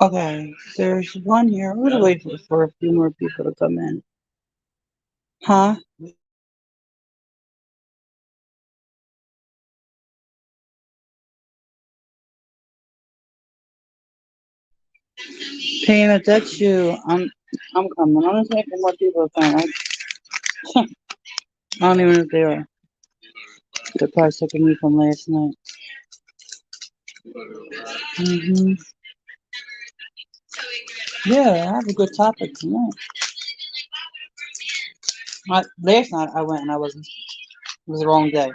Okay, there's one here. We're gonna wait for a few more people to come in. Huh? Pam, if that's you, I'm coming. I'm just waiting for more people to come. I don't even know if they are. They're probably sick of me from last night. Yeah, I have a good topic tonight. Last night I went and I wasn't. It was the wrong day.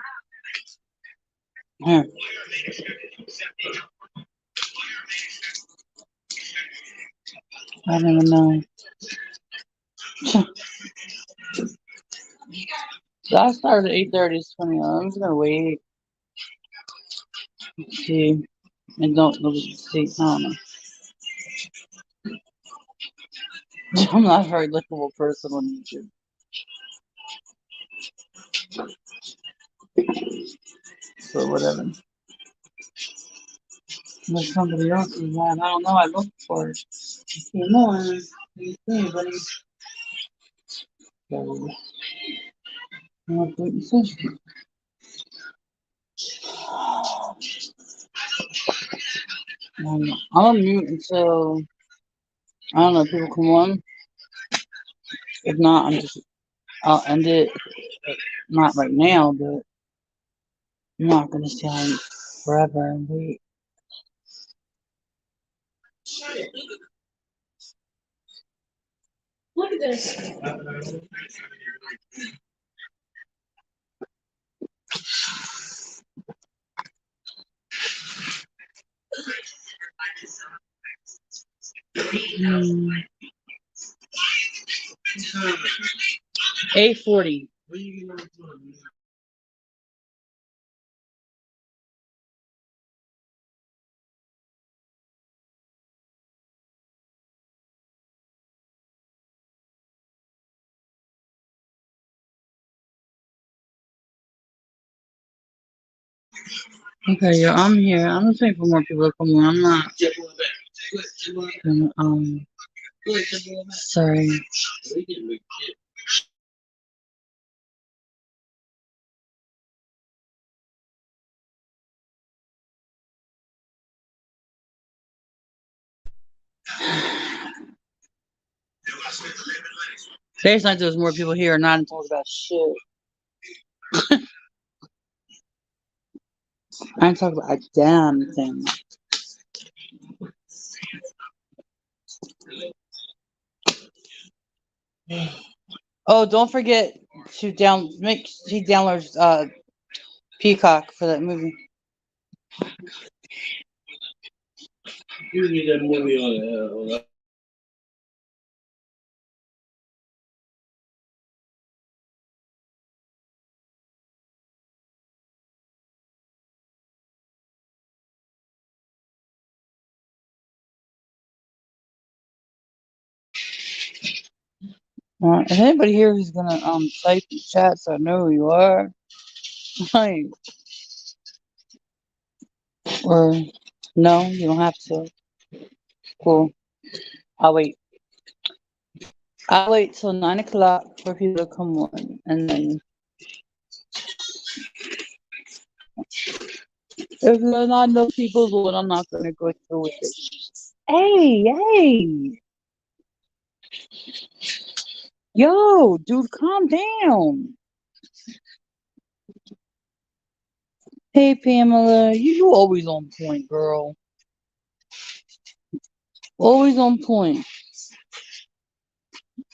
Here, I don't even know. So I started at 8:30. It's 20. I'm just gonna wait. See, and don't see. I don't know. I'm not a very likable person on YouTube, so whatever. There's somebody else is on. I don't know. I looked for it. You know, you see anybody? So, I'll do it in session. I'm gonna mute until I don't know. People come on. If not, I'll end it. Not right now, but I'm not gonna stay on forever and wait. Look at this. 8:40. Okay, yeah, I'm here. I'm just waiting for more people to come on. I'm not. Um, sorry. Today's night there's more people here, not talk about shit. I ain't talking about a damn thing. Oh, don't forget to make he downloads Peacock for that movie. You need that movie on. Is anybody here who's gonna type in chat so I know who you are? Like, or no, you don't have to. Cool. I'll wait. I'll wait till 9 o'clock for people to come on, and then if there's not enough people on, I'm not gonna go through with it. Hey, yo, dude, calm down. Hey, Pamela, you always on point, girl. Always on point.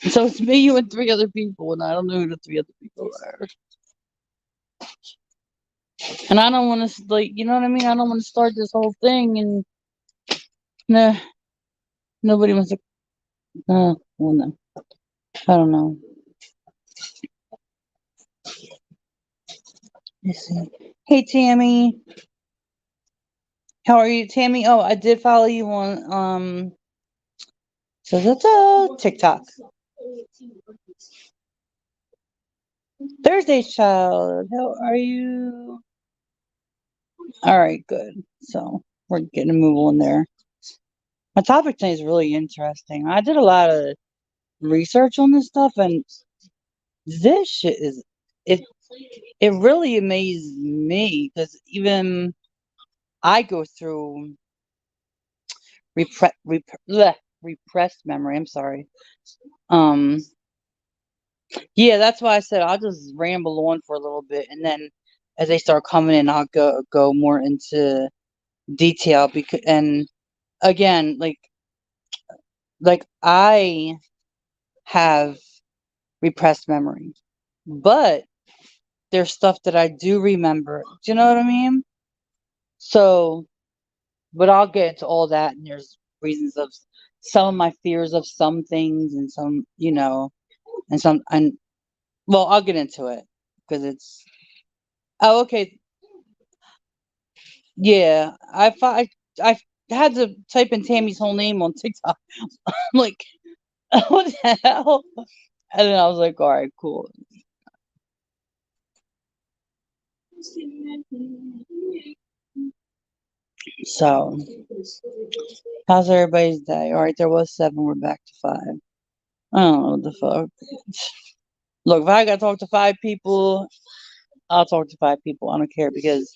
So it's me, you, and three other people, and I don't know who the three other people are. And I don't want to, like, you know what I mean? I don't want to start this whole thing, and nah, nobody wants to. Well, no, I don't know. Let's see. Hey, Tammy, how are you, Tammy? Oh, I did follow you on TikTok. Thursday's child, how are you? All right, good. So we're getting a move on there. My topic today is really interesting. I did a lot of research on this stuff, and this shit is it. It really amazed me because even I go through repressed memory. I'm sorry. Um, yeah, that's why I said I'll just ramble on for a little bit, and then as they start coming in, I'll go more into detail. Because and again, like I have repressed memory, but there's stuff that I do remember. Do you know what I mean? So, but I'll get into all that, and there's reasons of some of my fears of some things, and some, and some, and well, I'll get into it because it's. Oh, okay. Yeah, I had to type in Tammy's whole name on TikTok. I'm like, what the hell? And then I was like, all right, cool. So, how's everybody's day? All right, there was seven. We're back to five. I don't know what the fuck. Look, if I gotta talk to five people, I'll talk to five people. I don't care because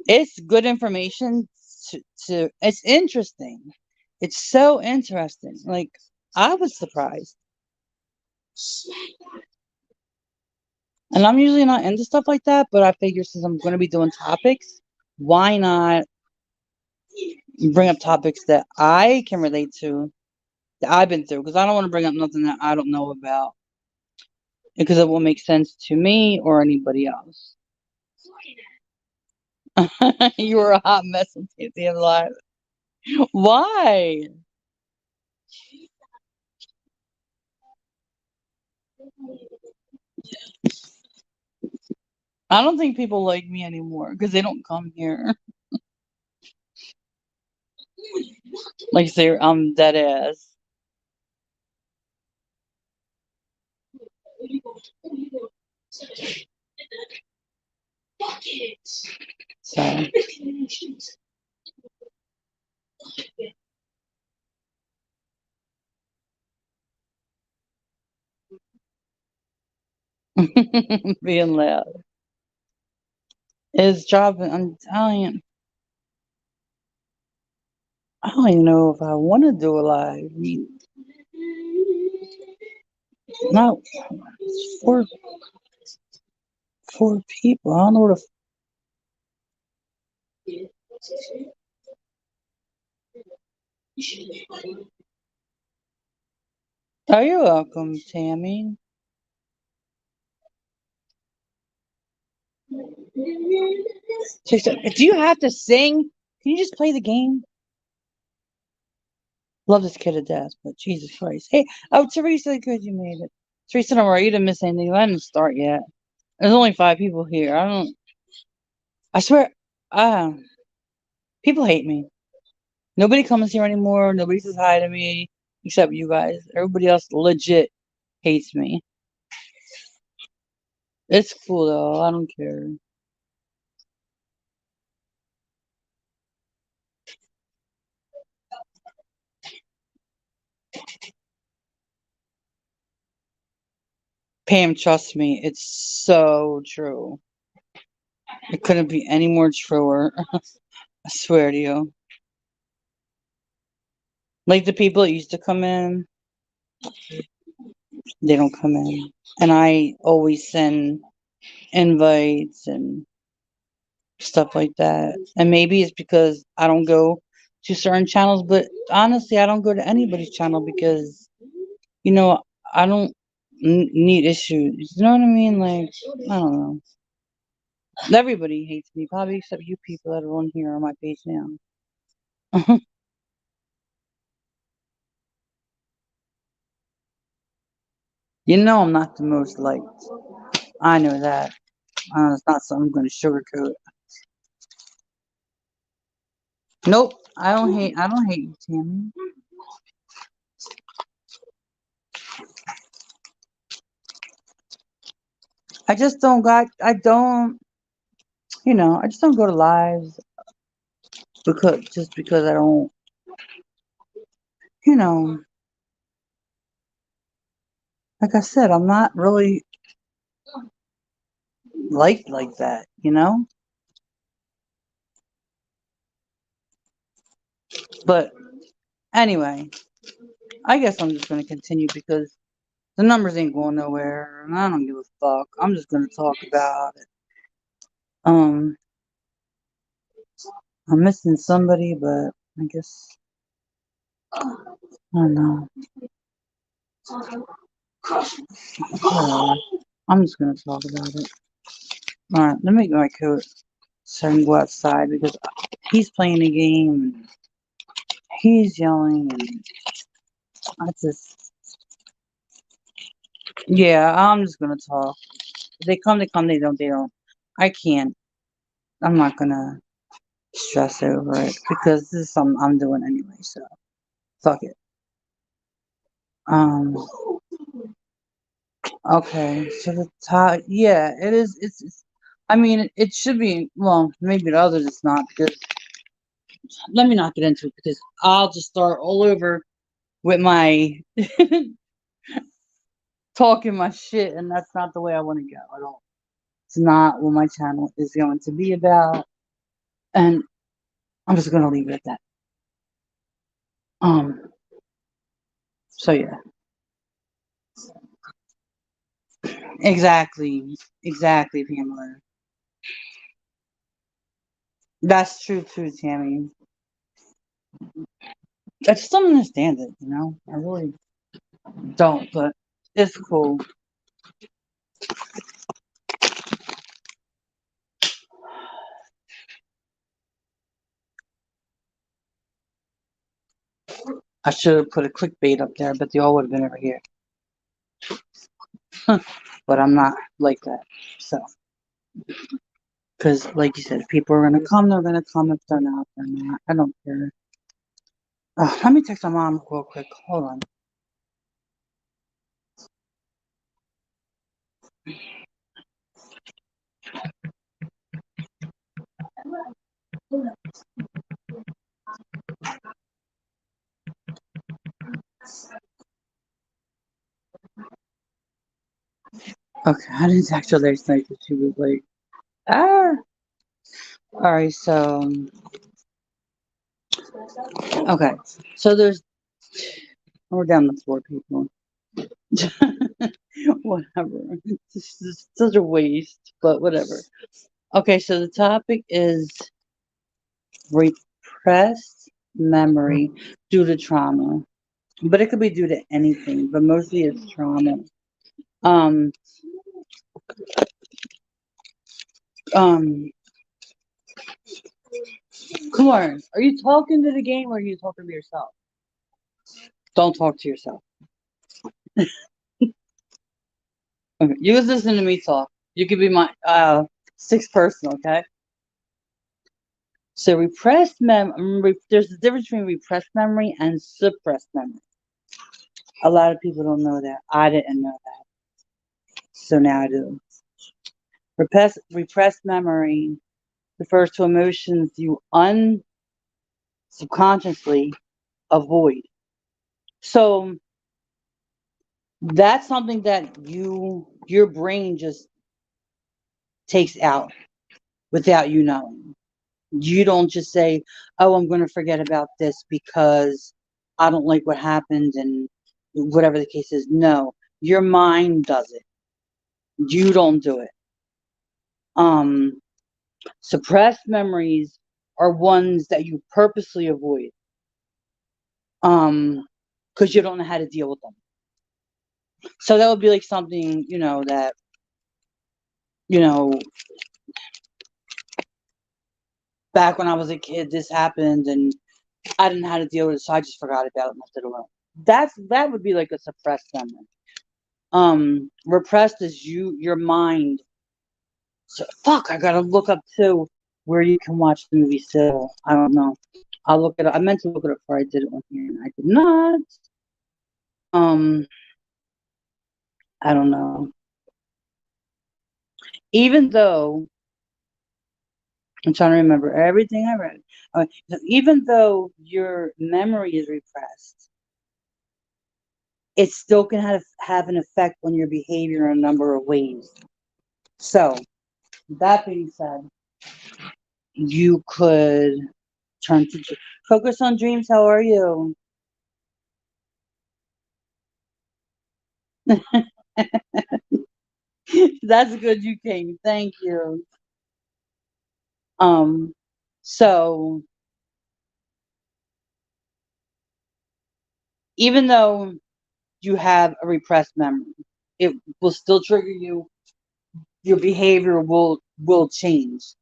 it's good information to it's interesting. It's so interesting. Like I was surprised. And I'm usually not into stuff like that, but I figure since I'm gonna be doing topics, why not bring up topics that I can relate to that I've been through? Because I don't want to bring up nothing that I don't know about. Because it will make sense to me or anybody else. You were a hot mess on Tuesday Live. Why? I don't think people like me anymore because they don't come here. Like say I'm dead ass. So being loud is dropping. I'm telling you, I don't even know if I want to do a live. I mean, not four four people. I don't know what. Are you welcome, Tammy? She said, "Do you have to sing? Can you just play the game?" Love this kid to death, but Jesus Christ. Hey, oh, Teresa, good you made it. Teresa, don't worry, you didn't miss anything. I didn't start yet. There's only five people here. I swear, uh, people hate me. Nobody comes here anymore. Nobody says hi to me except you guys. Everybody else legit hates me. It's cool though. I don't care. Pam, trust me, it's so true. It couldn't be any more truer. I swear to you. Like the people that used to come in, they don't come in. And I always send invites and stuff like that. And maybe it's because I don't go to certain channels, but honestly, I don't go to anybody's channel because, you know, I don't need issues. You know what I mean? Like, I don't know. Everybody hates me, probably except you people that are on here on my page now. You know I'm not the most liked. I know that. It's not something I'm going to sugarcoat. Nope. I don't hate you, Tammy. I just don't got. I don't. I just don't go to lives because I don't. you know, like I said, I'm not really liked like that, you know? But anyway, I guess I'm just gonna continue because the numbers ain't going nowhere and I don't give a fuck. I'm just gonna talk about it. Um, I'm missing somebody, but I guess I don't know. Whatever. I'm just gonna talk about it. Alright, let me get my coat so I can go outside because he's playing a game and he's yelling and I just yeah, I'm just gonna talk. If they come, they come, they don't. I can't. I'm not gonna stress over it because this is something I'm doing anyway, so fuck it. Um okay, so the top yeah, it is it's I mean it should be well, maybe the others it's not because let me not get into it because I'll just start all over with my talking my shit, and that's not the way I want to go at all. It's not what my channel is going to be about, and I'm just gonna leave it at that. Um, so yeah, exactly, Pamela. That's true too, Tammy. I just don't understand it, you know. I really don't, but it's cool. I should have put a clickbait up there, but they all would have been over here. But I'm not like that, so. Because, like you said, if people are gonna come, they're gonna come. If they're not, they're not. I don't care. Let me text my mom real quick. Hold on. Okay, I didn't text her last night because she was like, ah. All right, so okay, so there's we're down the floor, people. Whatever. This is such a waste, but whatever. Okay, so the topic is repressed memory due to trauma, but it could be due to anything, but mostly it's trauma. Um, um, come on. Are you talking to the game or are you talking to yourself? Don't talk to yourself. Okay, you just listen to me talk. You could be my sixth person, okay? So repressed there's a difference between repressed memory and suppressed memory. A lot of people don't know that. I didn't know that. So now I do. Repressed memory refers to emotions you unsubconsciously avoid. So that's something that your brain just takes out without you knowing. You don't just say, "Oh, I'm going to forget about this because I don't like what happened," and whatever the case is. No, your mind does it. You don't do it. Um, Suppressed memories are ones that you purposely avoid. Because you don't know how to deal with them. So that would be like something, that you know, back when I was a kid, this happened, and I didn't know how to deal with it, so I just forgot about it and left it alone. That would be like a suppressed memory. Repressed is your mind. So fuck, I gotta look up too where you can watch the movie still. I don't know. I'll look it up. I meant to look it up before I did it on here, and I did not. Um, I don't know. Even though I'm trying to remember everything I read, so even though your memory is repressed, it still can have an effect on your behavior in a number of ways. So, that being said, you could turn to focus on dreams. How are you? That's good. You came. Thank you. Um, so even though you have a repressed memory, it will still trigger you. Your behavior will change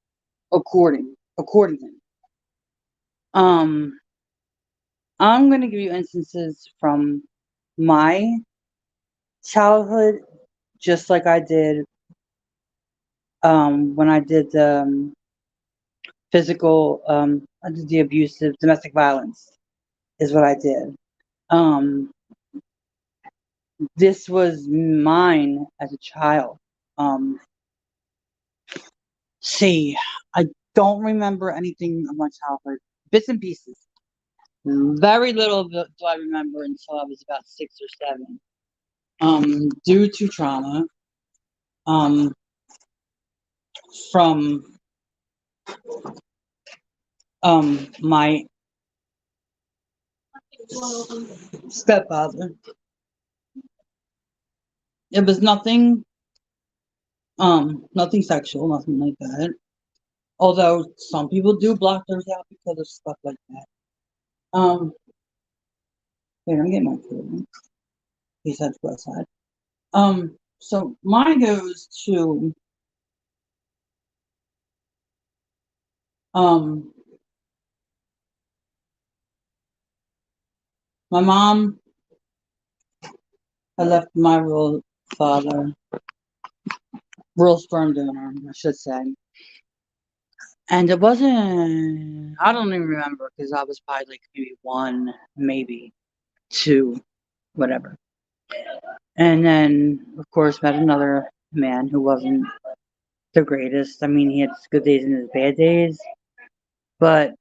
accordingly. Um, I'm gonna give you instances from my childhood, just like I did when I did the physical, I did the abusive domestic violence is what I did. Um, this was mine as a child. Um, see, I don't remember anything of my childhood, bits and pieces. Very little do I remember until I was about 6 or 7. Due to trauma, um, from my stepfather. It was nothing sexual, nothing like that. Although some people do block theirs out because of stuff like that. Um, wait, I'm getting my food. He said to go outside. So mine goes to um my mom had left my real father, real sperm donor, I should say. And it wasn't, I don't even remember because I was probably like maybe 1, maybe 2, whatever. And then, of course, met another man who wasn't the greatest. I mean, he had his good days and his bad days, but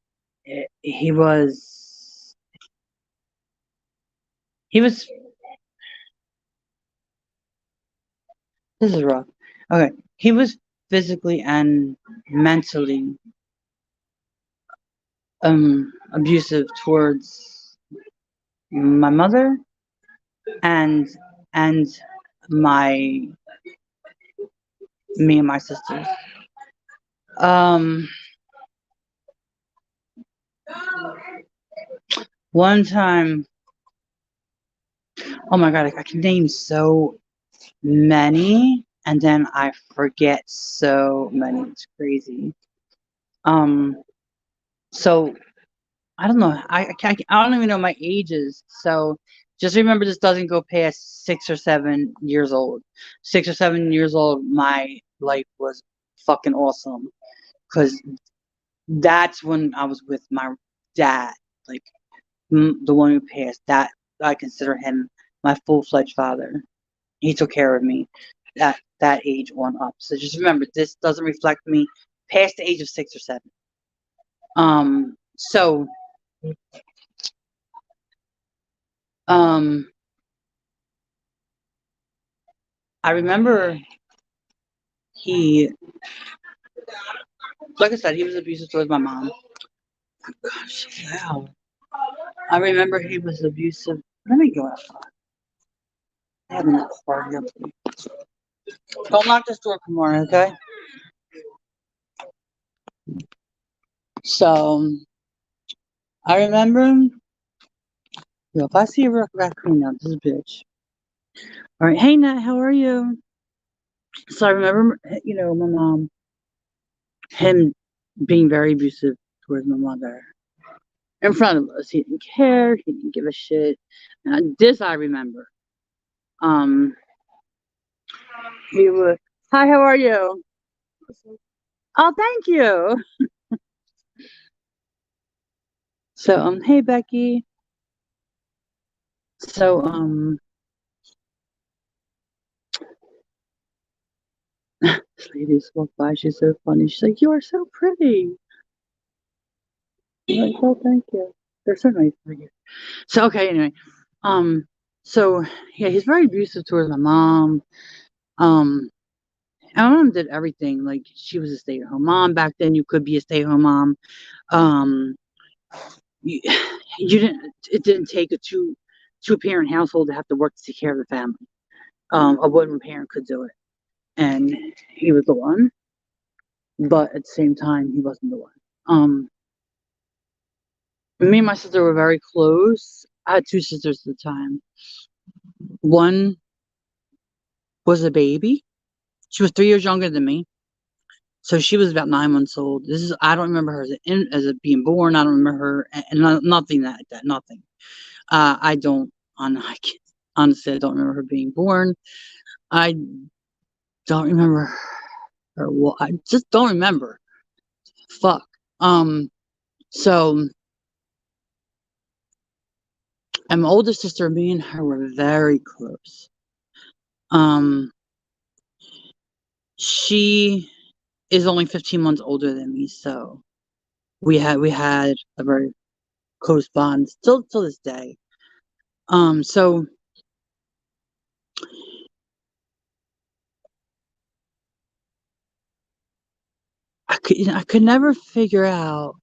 he was, this is rough. Okay. He was physically and mentally abusive towards my mother and and my me and my sisters. Um, one time, oh my god, I can name so many, and then I forget so many. It's crazy. Um, so I don't know. I don't even know my ages. So just remember, this doesn't go past 6 or 7 years old. 6 or 7 years old, my life was fucking awesome because that's when I was with my dad, like the one who passed. That I consider him my full-fledged father. He took care of me at that age on up. So just remember, this doesn't reflect me past the age of 6 or 7. So um, I remember he, like I said, he was abusive towards my mom. Gosh, wow. I remember he was abusive. Let me go outside. I have a party up there. Don't lock this door, Kamora, okay? So I remember. Yo, if I see a raccoon now, this is a bitch. All right, hey Nat, how are you? So I remember, my mom, him being very abusive towards my mother in front of us. He didn't care. He didn't give a shit. This I remember. Um, he was. Hi, how are you? Oh, thank you. So, hey Becky. So, this lady just walked by. She's so funny. She's like, "You are so pretty." I'm like, "Oh, thank you. They're so nice for you." So, okay, anyway, um, So yeah, he's very abusive towards my mom. Um, and my mom did everything. Like she was a stay-at-home mom back then. You could be a stay-at-home mom. Um, you, you didn't. It didn't take a two parent household to have to work to take care of the family. A one parent could do it, and he was the one. But at the same time, he wasn't the one. Me and my sister were very close. I had two sisters at the time. One was a baby. She was 3 years younger than me. So she was about 9 months old. This is I don't remember her as a being born. I don't remember her and nothing like that. Nothing. I don't I honestly I don't remember her being born. I don't remember her. Well, I just don't remember. Fuck. So and my older sister, me and her were very close. Um, she is only 15 months older than me, so we had a very close bond still till this day. So I could never figure out.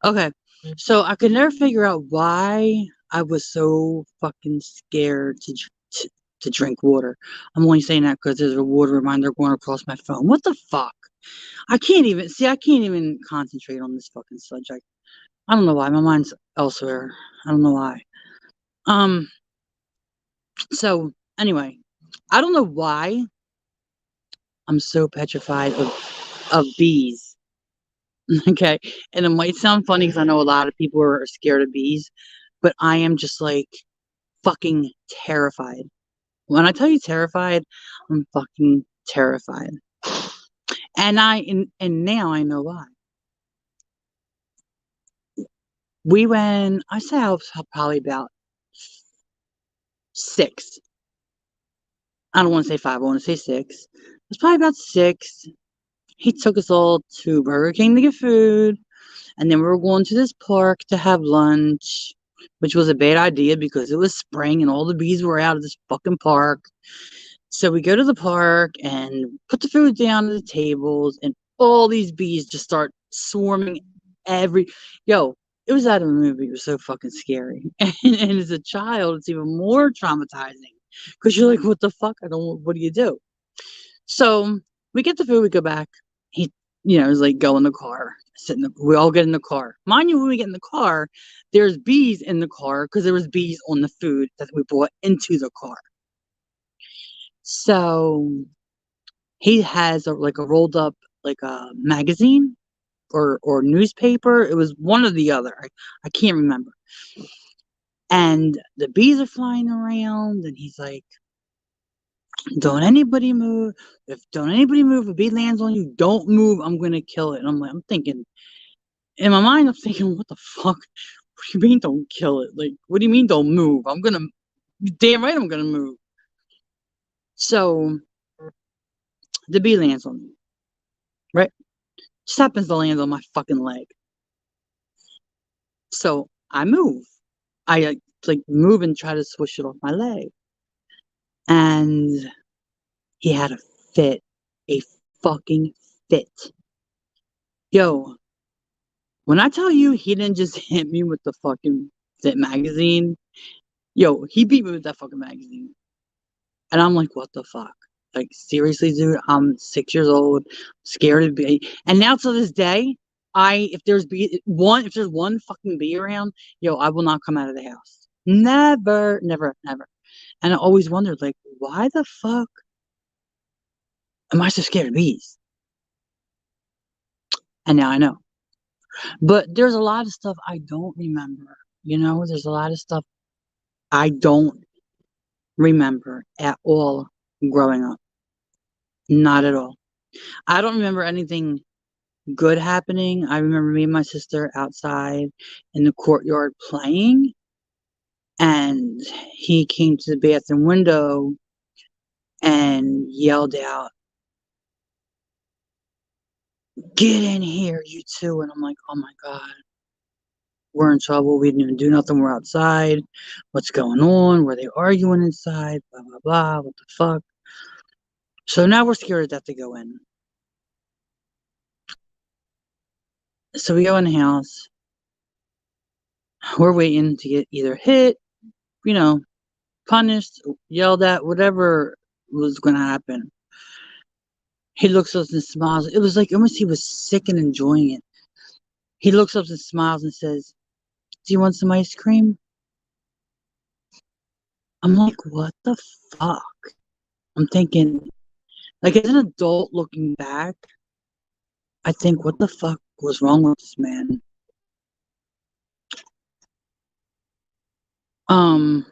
Okay, so I could never figure out why I was so fucking scared to drink water. I'm only saying that because there's a water reminder going across my phone. What the fuck? I can't even concentrate on this fucking subject. I don't know why. My mind's elsewhere. I don't know why. Um, so anyway, I don't know why I'm so petrified of bees. Okay. And it might sound funny because I know a lot of people are scared of bees, but I am just like fucking terrified. When I tell you terrified, I'm fucking terrified. And now I know why. We went, I say I was probably about 6. I don't want to say 5, I want to say 6. It was probably about 6. He took us all to Burger King to get food. And then we were going to this park to have lunch, which was a bad idea because it was spring and all the bees were out of this fucking park. So we go to the park and put the food down at the tables, and all these bees just start swarming every. Yo, it was out of a movie. It was so fucking scary. And as a child, it's even more traumatizing because you're like, what the fuck? What do you do? So we get the food, we go back. He, is like, go in the car. We all get in the car. Mind you, when we get in the car, there's bees in the car because there was bees on the food that we brought into the car. So he has like a rolled up like a magazine or newspaper. It was one or the other. I can't remember. And the bees are flying around, and he's like, don't anybody move. Don't anybody move. If a bee lands on you, don't move. I'm gonna kill it. And I'm thinking in my mind, I'm thinking, what the fuck? What do you mean don't kill it? Like, what do you mean don't move? Damn right I'm gonna move. So the bee lands on me, right? Just happens to land on my fucking leg. So I move. I like move and try to swish it off my leg. And he had a fit. A fucking fit. Yo, when I tell you he didn't just hit me with the fucking Fit magazine, yo, he beat me with that fucking magazine. And I'm like, what the fuck? Like, seriously, dude, I'm 6 years old, scared of bee. And now to this day, if there's one fucking bee around, yo, I will not come out of the house. Never, never, never. And I always wondered, like, why the fuck am I so scared of bees? And now I know. But there's a lot of stuff I don't remember. There's a lot of stuff I don't remember at all growing up. Not at all. I don't remember anything good happening. I remember me and my sister outside in the courtyard playing, and he came to the bathroom window and yelled out, "Get in here, you two!" And I'm like, "Oh my God, we're in trouble. We didn't even do nothing. We're outside. What's going on? Were they arguing inside? Blah, blah, blah. What the fuck? So now we're scared that they go in. So we go in the house. We're waiting to get either hit, punished, yelled at, whatever was going to happen. He looks up and smiles. It was like almost he was sick and enjoying it. He looks up and smiles and says, "Do you want some ice cream?" I'm like, what the fuck? I'm thinking, like, as an adult looking back, I think, what the fuck was wrong with this man? Um,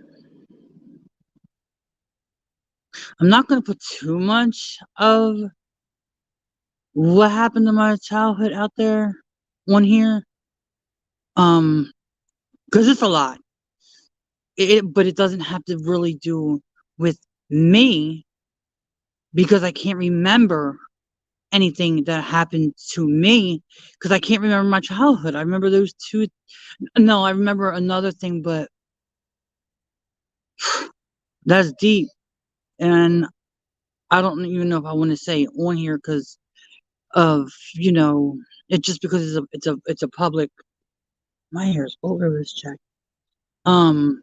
I'm not going to put too much of what happened to my childhood out there on here. Because it's a lot. But it doesn't have to really do with me because I can't remember anything that happened to me because I can't remember my childhood. I remember those two. No, I remember another thing, but that's deep. And I don't even know if I want to say it on here because of, it just because it's a public. My hair is all over this check. Um,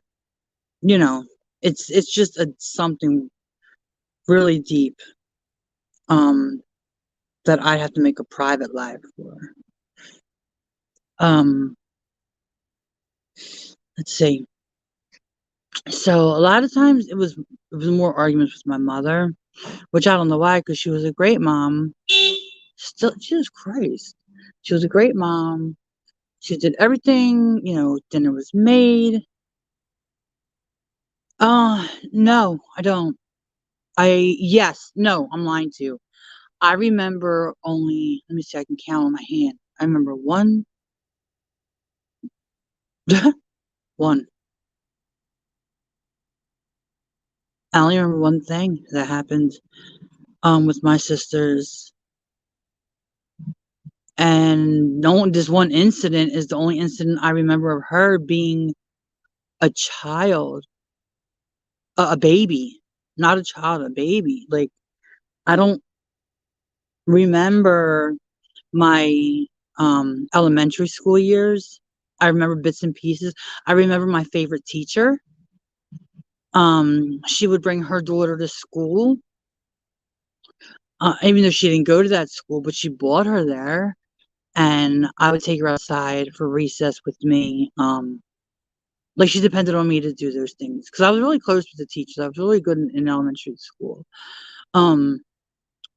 you know, it's just something really deep. Um, that I have to make a private live for. Um, let's see. So a lot of times it was more arguments with my mother, which I don't know why, because she was a great mom. Still, Jesus Christ, she was a great mom. She did everything. Dinner was made. No, I don't. Yes, no, I'm lying to you. I remember only. Let me see. I can count on my hand. I remember one, one. I only remember one thing that happened with my sisters. And no, this one incident is the only incident I remember of her being a child, a baby, not a child, a baby. Like, I don't remember my elementary school years. I remember bits and pieces. I remember my favorite teacher. She would bring her daughter to school, even though she didn't go to that school, but she brought her there. And I would take her outside for recess with me. Like, she depended on me to do those things because I was really close with the teachers. I was really good in elementary school. Um,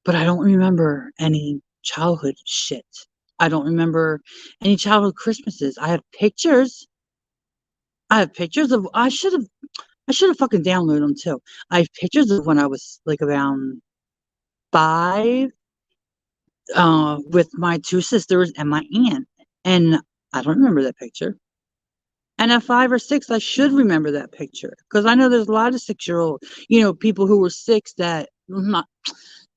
but I don't remember any childhood shit. I don't remember any childhood Christmases. I have pictures. Of. I should have fucking downloaded them too. I have pictures of when I was like around 5, with my 2 sisters and my aunt, and I don't remember that picture. And at 5 or 6, I should remember that picture because I know there's a lot of 6-year-old, people who were 6 that not.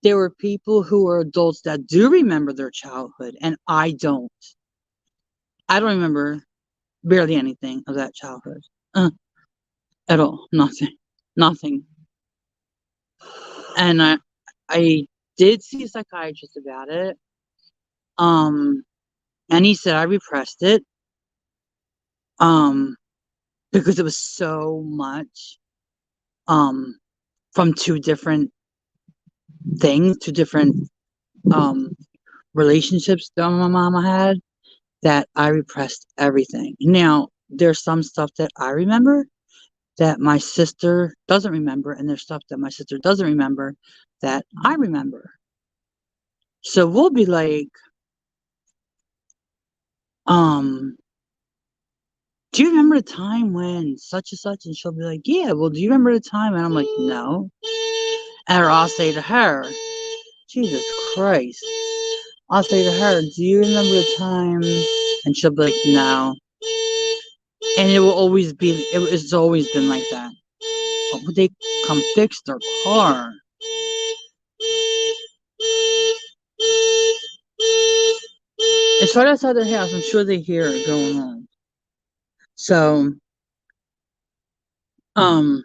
There were people who are adults that do remember their childhood, and I don't. I don't remember barely anything of that childhood at all. Nothing, nothing. And I did see a psychiatrist about it. Um, and he said I repressed it. Because it was so much. From 2 different things, 2 different relationships that my mama had, that I repressed everything. Now, there's some stuff that I remember that my sister doesn't remember, and there's stuff that my sister doesn't remember that I remember. So we'll be like, do you remember the time when such and such? And she'll be like, yeah, well, do you remember the time? And I'm like, no. Or I'll say to her, Jesus Christ. I'll say to her, do you remember the time? And she'll be like, no. And it will always be, it's always been like that. But would they come fix their car? It's right outside their house. I'm sure they hear it going on. So, um,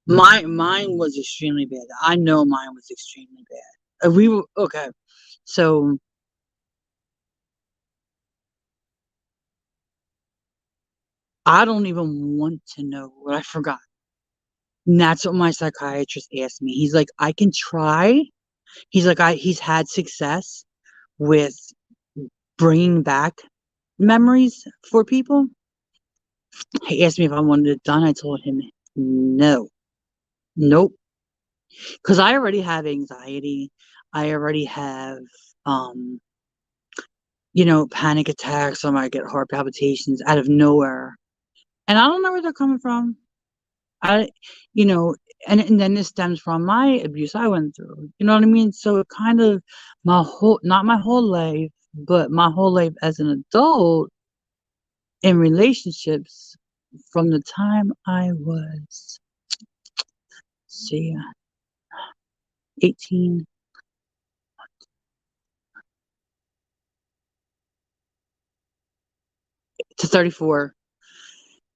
mine was extremely bad. I know mine was extremely bad. We were okay. So I don't even want to know what I forgot. And that's what my psychiatrist asked me. He's like, I can try. He's had success with bringing back memories for people. He asked me if I wanted it done. I told him no, nope, because I already have anxiety. I already have, um, panic attacks. I might get heart palpitations out of nowhere, and I don't know where they're coming from. I, you know, and then this stems from my abuse I went through. You know what I mean? So it kind of not my whole life, but my whole life as an adult in relationships from the time I was, see, 18 to 34.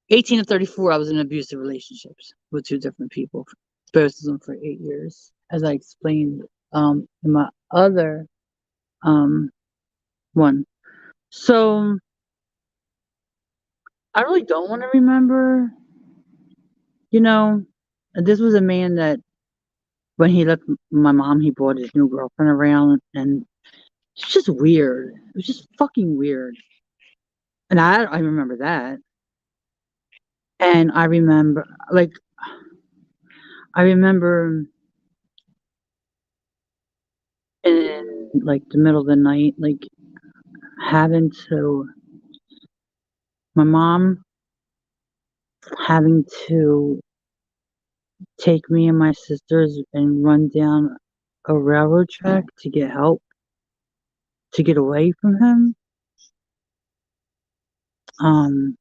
18 to 34, I was in abusive relationships with two different people, both of them for 8 years, as I explained in my other um, one. So I really don't want to remember, you know, this was a man that when he left my mom, he brought his new girlfriend around, and it's just weird. It was just fucking weird. And I remember that. And I remember in like the middle of the night, like having to, my mom having to take me and my sisters and run down a railroad track to get help to get away from him. Um,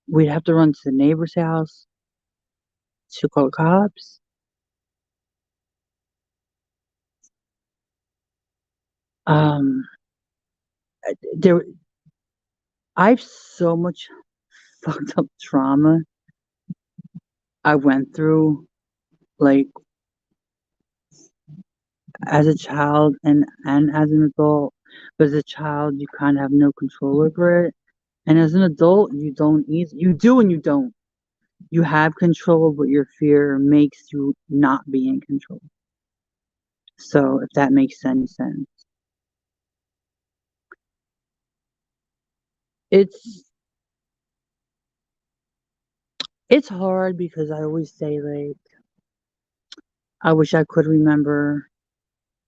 we'd have to run to the neighbor's house to call cops. Um, there, I've so much fucked up trauma I went through, like as a child and as an adult. But as a child, you kind of have no control over it, and as an adult, you don't either. You do and you don't. You have control, but your fear makes you not be in control. So, if that makes any sense, it's it's hard because I always say like I wish I could remember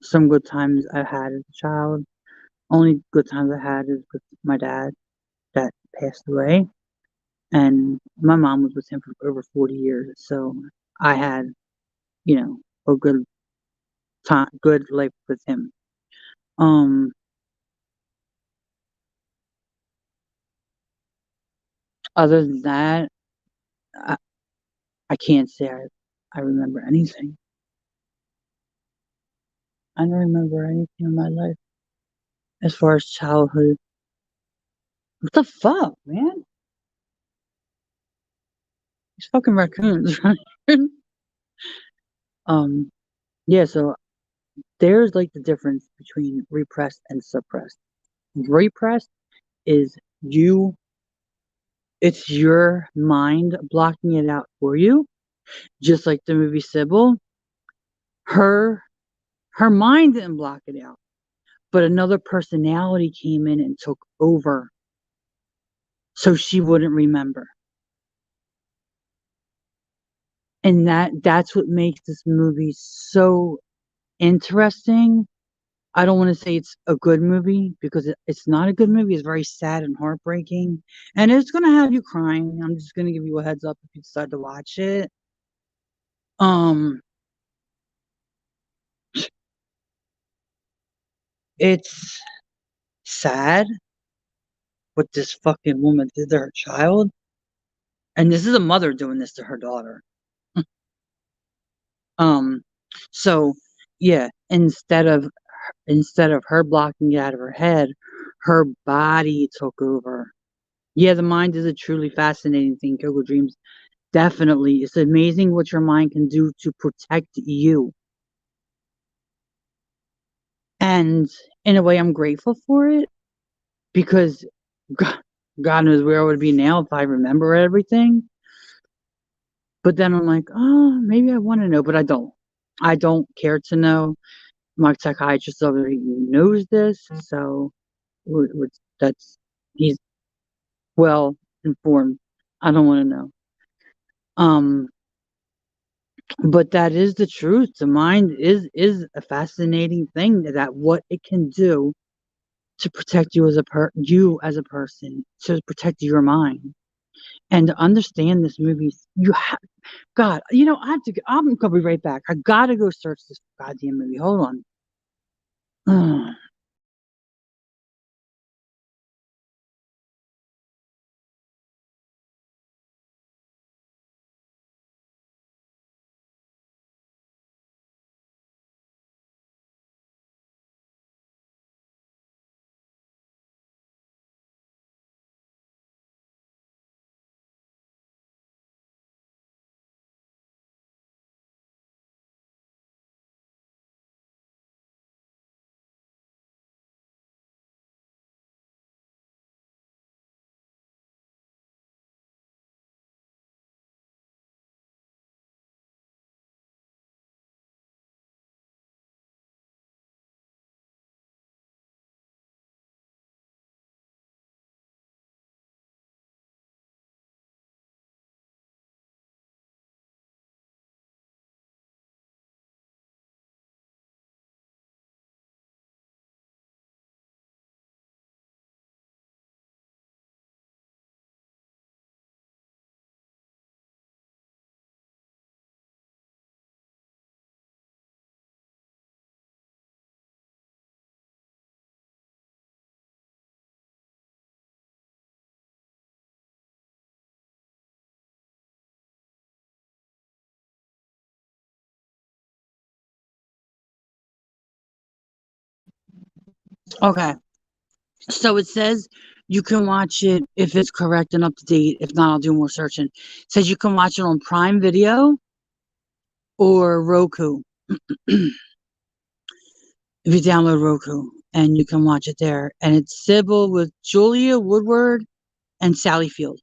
some good times I had as a child. Only good times I had is with my dad that passed away, and my mom was with him for over 40 years. So I had, a good life with him. Um, Other than that, I, I can't say I remember anything. I don't remember anything in my life as far as childhood. What the fuck, man? These fucking raccoons, right? um, yeah. So there's like the difference between repressed and suppressed. Repressed is you, it's your mind blocking it out for you, just like the movie Sybil. Her her mind didn't block it out, but another personality came in and took over, so she wouldn't remember. And that's what makes this movie so interesting. I don't want to say it's a good movie because it's not a good movie. It's very sad and heartbreaking, and it's gonna have you crying. I'm just gonna give you a heads up if you decide to watch it. Um, it's sad what this fucking woman did to her child, and this is a mother doing this to her daughter. Um, So, yeah, instead of her blocking it out of her head, her body took over. Yeah, the mind is a truly fascinating thing. Coco Dreams, definitely. It's amazing what your mind can do to protect you. And in a way, I'm grateful for it because God, God knows where I would be now if I remember everything. But then I'm like, oh, maybe I want to know, but I don't. I don't care to know. My psychiatrist already knows this, so that's he's well informed. I don't want to know. Um, but that is the truth. The mind is a fascinating thing that what it can do to protect you as a person, to protect your mind. And to understand this movie, you have God. You know, I have to. I'm gonna be right back. I gotta go search this goddamn movie. Hold on. Okay. So it says you can watch it if it's correct and up to date. If not, I'll do more searching. It says you can watch it on Prime Video or Roku. If you download Roku and you can watch it there. And it's Sybil with Julia Woodward and Sally Field.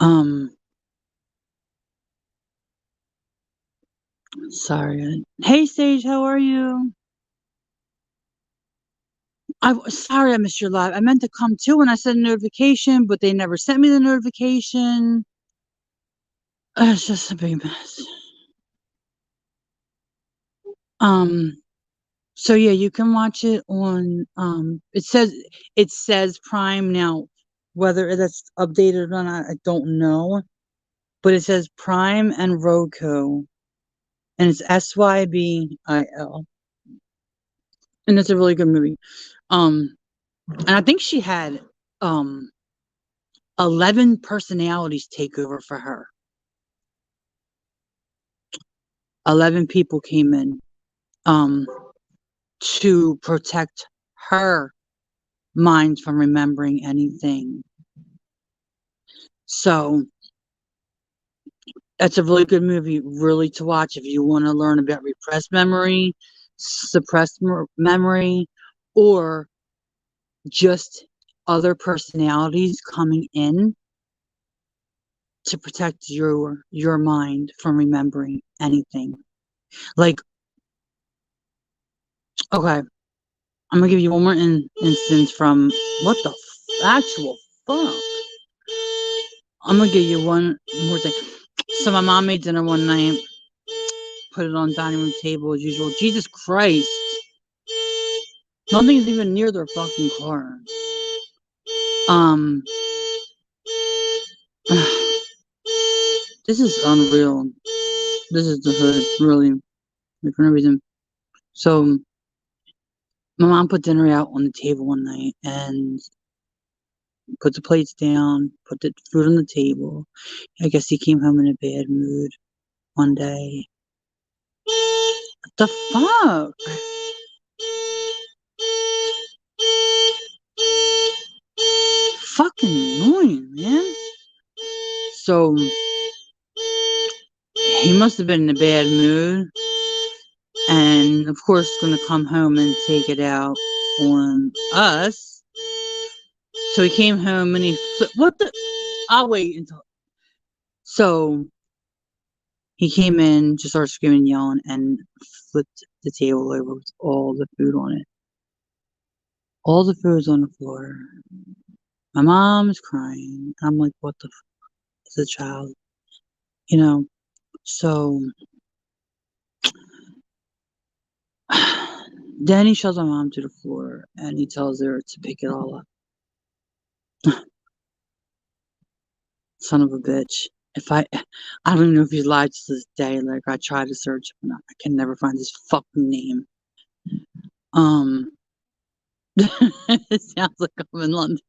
um Sorry. Hey Sage, how are you? Sorry I missed your live. I meant to come too when I sent a notification, but they never sent me the notification. It's just a big mess. Um, so yeah, you can watch it on it says Prime now. Whether that's updated or not, I don't know. But it says Prime and Roku. And it's SYBIL. And it's a really good movie. And I think she had um 11 personalities take over for her. 11 people came in um to protect her mind from remembering anything. So that's a really good movie, really to watch if you want to learn about repressed memory, suppressed memory, or just other personalities coming in to protect your mind from remembering anything. Like, okay, I'm gonna give you one more instance from what the actual fuck. I'm gonna give you one more thing. So my mom made dinner one night, put it on the dining room table as usual. Jesus Christ. Nothing's even near their fucking car. Um, this is unreal. This is the hood, really, for no reason. So my mom put dinner out on the table one night, and put the plates down, put the food on the table. I guess he came home in a bad mood one day. What the fuck? Fucking annoying, man. So he must have been in a bad mood, and of course, going to come home and take it out on us. So he came home and he what the? I'll wait until. So he came in, just started screaming, and yelling, and flipped the table over with all the food on it. All the food's on the floor. My mom is crying. I'm like, what the fuck? As a child, you know. So then he shoves my mom to the floor and he tells her to pick it all up. Son of a bitch. I don't even know if he's alive to this day. Like, I try to search him, and I can never find his fucking name. It sounds like I'm in London.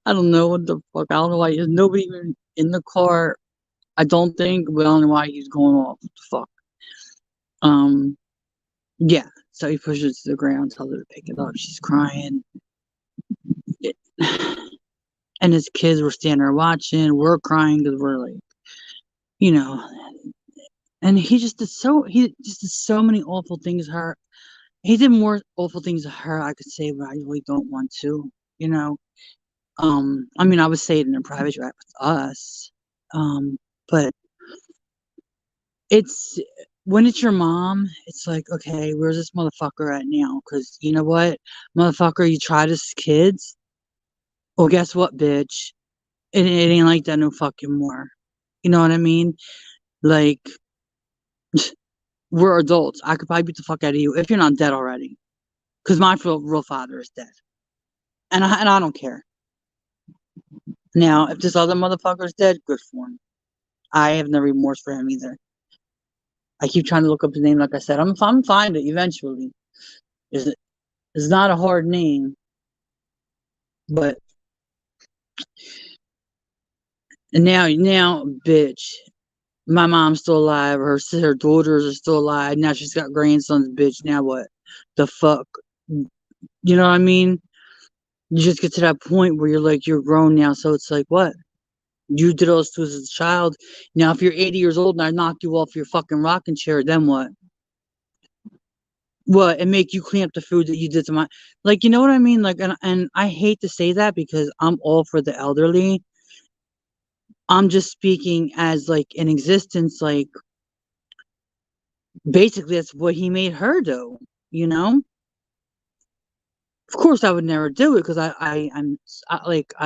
I don't know what the fuck. I don't know why there's nobody even in the car. I don't think, but I don't know why he's going off. What the fuck? Yeah. So he pushes it to the ground, tells her to pick it up. She's crying. And his kids were standing there watching. We're crying because we're like, you know. And he just did so many awful things to her. He did more awful things to her, I could say, but I really don't want to, you know. I mean, I would say it in a private chat with us. But it's when it's your mom, it's like, okay, where's this motherfucker at now? Because you know what, motherfucker, you tried as kids. Well, guess what, bitch? It ain't like that no fucking more. You know what I mean? Like, we're adults. I could probably beat the fuck out of you if you're not dead already. Because my real father is dead. And I don't care. Now, if this other motherfucker's dead, good for him. I have no remorse for him either. I keep trying to look up his name. Like I said, I'm find it eventually. It's not a hard name, but now, bitch, my mom's still alive. Her daughters are still alive. Now she's got grandsons. Bitch, now what? The fuck? You know what I mean? You just get to that point where you're like, you're grown now. So it's like, what? You did all this to us as a child. Now, if you're 80 years old and I knock you off your fucking rocking chair, then what? What? And make you clean up the food that you did to my, like, you know what I mean? Like, and I hate to say that because I'm all for the elderly. I'm just speaking as like an existence, like basically that's what he made her do, you know? Of course I would never do it because I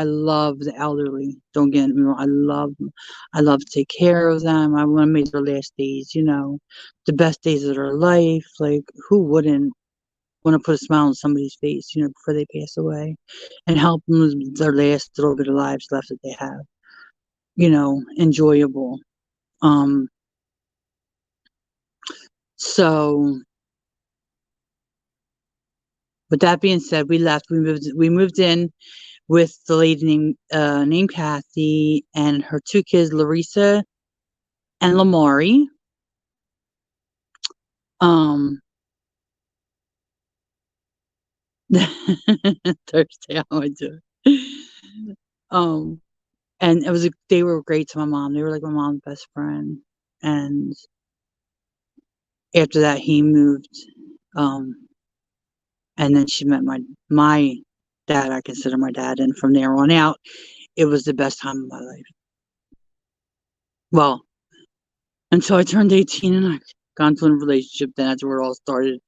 love the elderly. Don't get me wrong. I love to take care of them. I want to make their last days, you know, the best days of their life. Like, who wouldn't want to put a smile on somebody's face, you know, before they pass away and help them with their last little bit of lives left that they have, you know, enjoyable. So with that being said, we left. We moved in with the lady named Kathy and her two kids, Larissa and Lamari. Thursday, I went to. And they were great to my mom. They were like my mom's best friend. And after that, he moved. And then she met my dad. I consider my dad, and from there on out, it was the best time of my life. Well, until I turned 18 and I got into a relationship, then that's where it all started.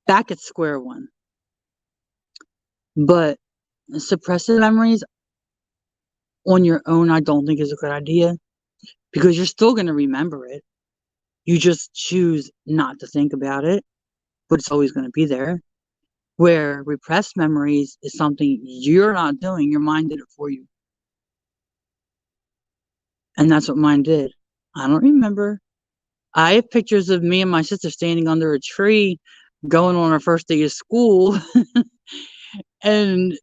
Back at square one. But suppressive memories on your own, I don't think is a good idea because you're still going to remember it. You just choose not to think about it, but it's always going to be there. Where repressed memories is something you're not doing, your mind did it for you. And that's what mine did. I don't remember. I have pictures of me and my sister standing under a tree going on our first day of school. And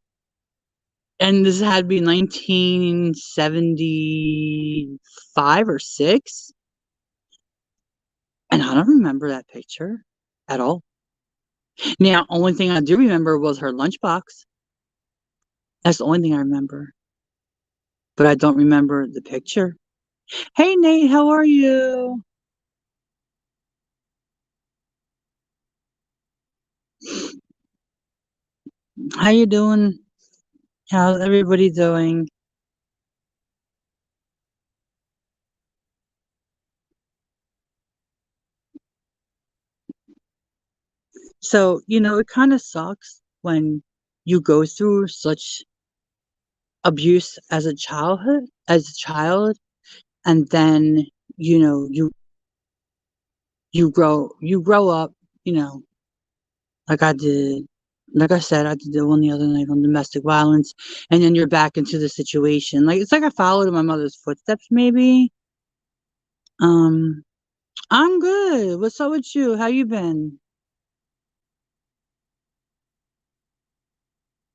And this had to be 1975 or 6. And I don't remember that picture at all. Now, only thing I do remember was her lunchbox. That's the only thing I remember. But I don't remember the picture. Hey, Nate, how are you? How you doing? How's everybody doing? So, it kind of sucks when you go through such abuse as a child, and then, you grow up, you know, like I did. Like I said, I did the one the other night on domestic violence, and then you're back into the situation. Like it's like I followed in my mother's footsteps, maybe. Um, I'm good. What's up with you? How you been?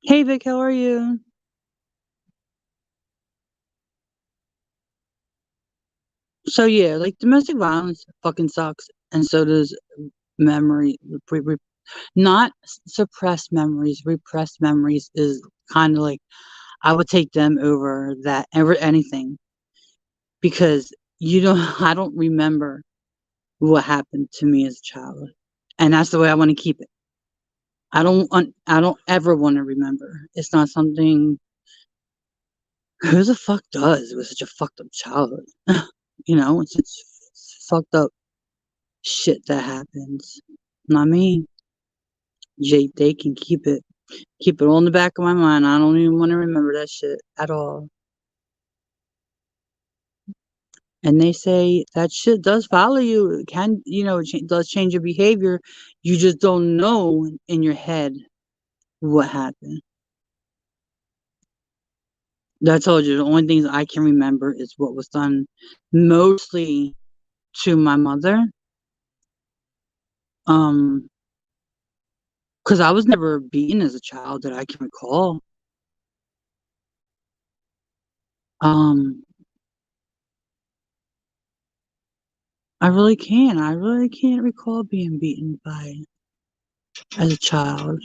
Hey, Vic, how are you? So yeah, like domestic violence fucking sucks, and so does memory. Not suppressed memories. Repressed memories is kind of like I would take them over anything because I don't remember what happened to me as a child, and that's the way I want to keep it. I don't ever want to remember. It's not something. Who the fuck does with such a fucked up childhood? It's fucked up shit that happens. Not me. They can keep it all in the back of my mind. I don't even want to remember that shit at all. And they say that shit does follow you. It can, does change your behavior. You just don't know in your head what happened. I told you the only things I can remember is what was done mostly to my mother. Um, because I was never beaten as a child that I can recall. Um, I really can't. I really can't recall being beaten by as a child,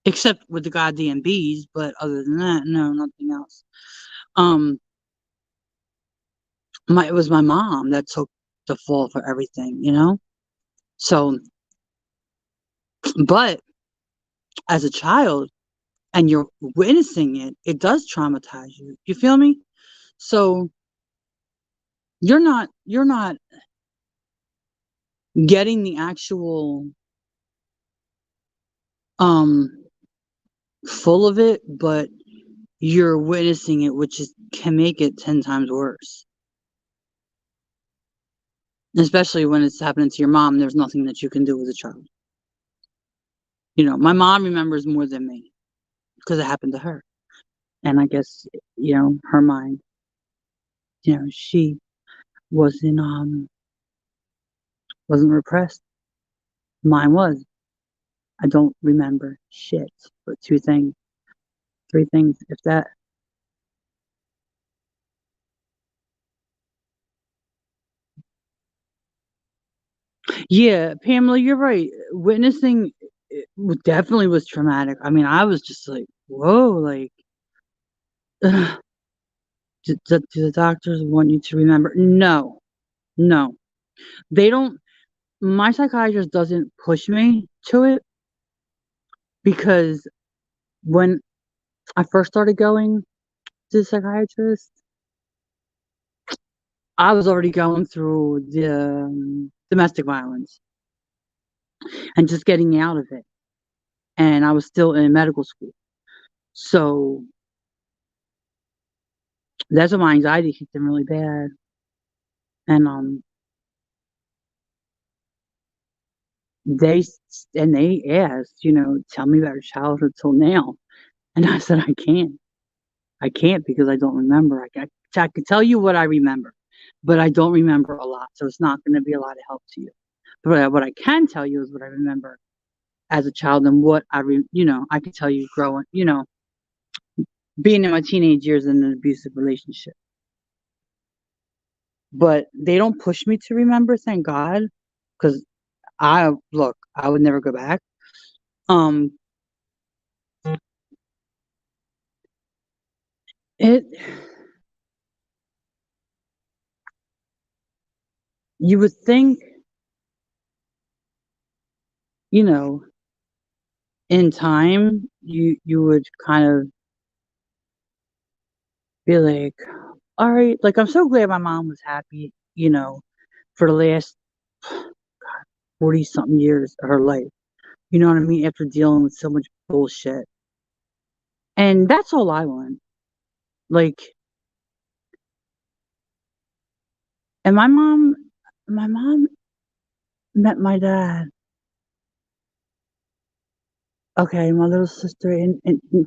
except with the goddamn bees. But other than that, no, nothing else. Um, it was my mom that took the fall for everything. So, but as a child, and you're witnessing it, it does traumatize you. You feel me? So you're not getting the actual um full of it, but you're witnessing it, which can make it 10 times worse. Especially when it's happening to your mom, there's nothing that you can do as a child. My mom remembers more than me because it happened to her. And I guess, her mind, she wasn't wasn't repressed. Mine was. I don't remember shit but two things, three things, if that. Yeah, Pamela, you're right. Witnessing it definitely was traumatic. I mean, I was just like, whoa, like, ugh, do the doctors want you to remember? No, no, they don't. My psychiatrist doesn't push me to it because when I first started going to the psychiatrist, I was already going through the domestic violence and just getting out of it. And I was still in medical school. So that's when my anxiety kicked in really bad. And they they asked, tell me about your childhood till now. And I said, I can't because I don't remember. I can tell you what I remember, but I don't remember a lot. So it's not going to be a lot of help to you. But what I can tell you is what I remember as a child and what I can tell you growing, being in my teenage years in an abusive relationship. But they don't push me to remember, thank God, because I would never go back. Um, it, you would think, you know, in time, you would kind of be like, all right, like I'm so glad my mom was happy, for the last 40 something years of her life. You know what I mean? After dealing with so much bullshit. And that's all I want. Like, and my mom met my dad. Okay, my little sister in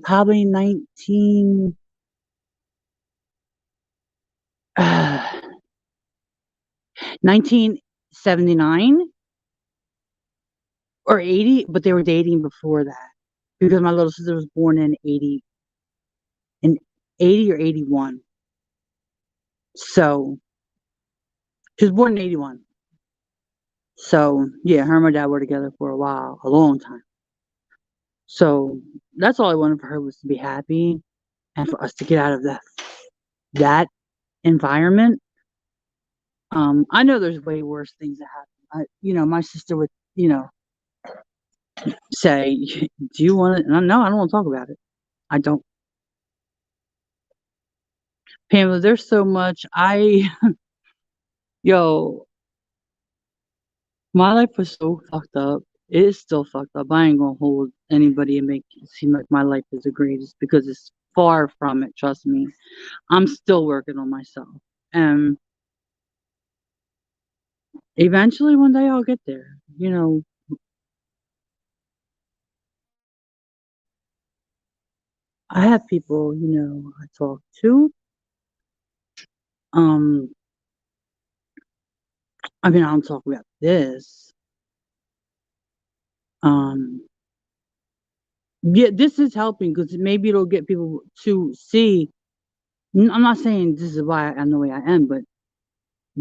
probably 1979 or 80, but they were dating before that because my little sister was born in 80 or 81. So she was born in 81. So yeah, her and my dad were together for a while, a long time. So that's all I wanted for her was to be happy and for us to get out of that environment. I know there's way worse things that happen. My sister would, say, "Do you want to?" No, I don't want to talk about it. I don't. Pamela, there's so much. Yo, my life was so fucked up. It is still fucked up. I ain't gonna hold anybody and make it seem like my life is the greatest because it's far from it. Trust me. I'm still working on myself. And eventually one day I'll get there. I have people, I talk to. Um, I mean, I don't talk about this. Um, yeah, this is helping because maybe it'll get people to see. I'm not saying this is why I'm the way I am, but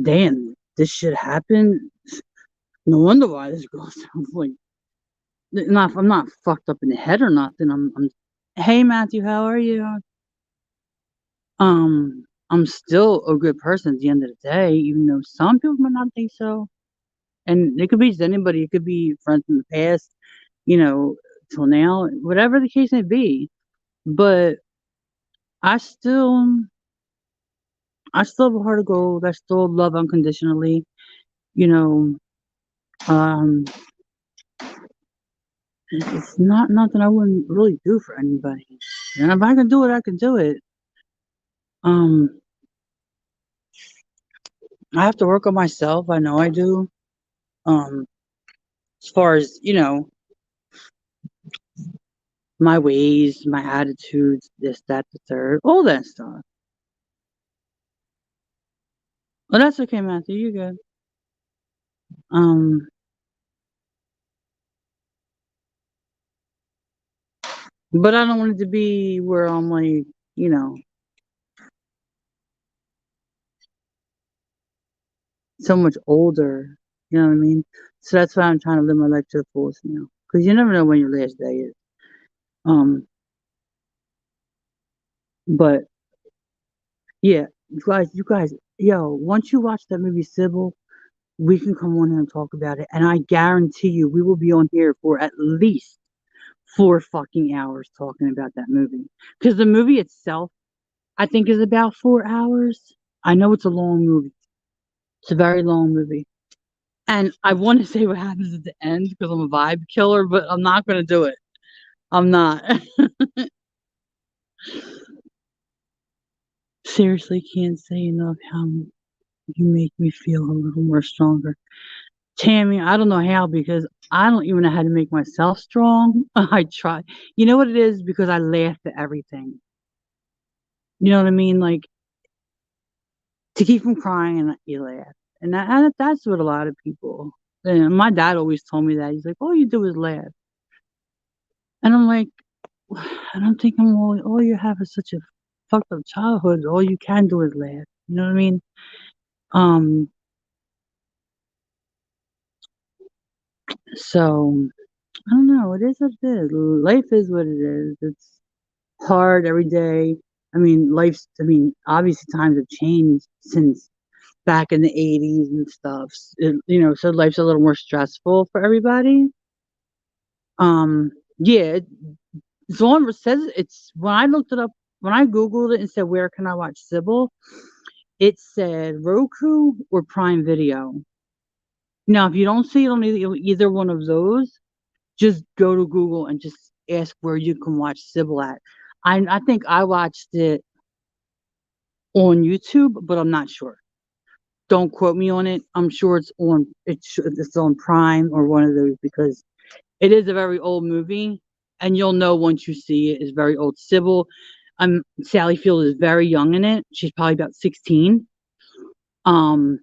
damn, this shit happened. No wonder why this girl sounds like. I'm not fucked up in the head or nothing. Hey Matthew, how are you? I'm still a good person at the end of the day, even though some people might not think so. And it could be just anybody. It could be friends in the past, you know, till now, whatever the case may be. But I still, I still have a heart of gold. I still love unconditionally. You know, um, it's not nothing I wouldn't really do for anybody. And if I can do it, I can do it. Um, I have to work on myself. I know I do. Um, as far as my ways, my attitudes, this, that, the third, all that stuff. Well, that's okay, Matthew. You're good. Um, but I don't want it to be where I'm like, you know, so much older. You know what I mean? So that's why I'm trying to live my life to the fullest now. Because you never know when your last day is. Um, but yeah, you guys, yo, once you watch that movie Sybil, we can come on here and talk about it. And I guarantee you, we will be on here for at least 4 fucking hours talking about that movie. Because the movie itself, I think, is about 4 hours. I know it's a long movie. It's a very long movie. And I want to say what happens at the end because I'm a vibe killer, but I'm not going to do it. I'm not. Seriously, can't say enough how you make me feel a little more stronger. Tammy, I don't know how because I don't even know how to make myself strong. I try. You know what it is? Because I laugh at everything. You know what I mean? Like to keep from crying and you laugh. And that's what a lot of people. And my dad always told me that. He's like, all you do is laugh. And I'm like, and I'm thinking, well, all you have is such a fucked up childhood. All you can do is laugh. You know what I mean? Um, so I don't know. It is what it is. Life is what it is. It's hard every day. I mean, obviously times have changed since back in the 80s and stuff. So life's a little more stressful for everybody. Yeah, Zorn says it's when I looked it up, when I Googled it and said, where can I watch Sybil? It said Roku or Prime Video. Now, if you don't see it on either one of those, just go to Google and just ask where you can watch Sybil at. I think I watched it on YouTube, but I'm not sure. Don't quote me on it. I'm sure it's on Prime or one of those because it is a very old movie, and you'll know once you see it. It's very old. Sally Field is very young in it. She's probably about 16. Um,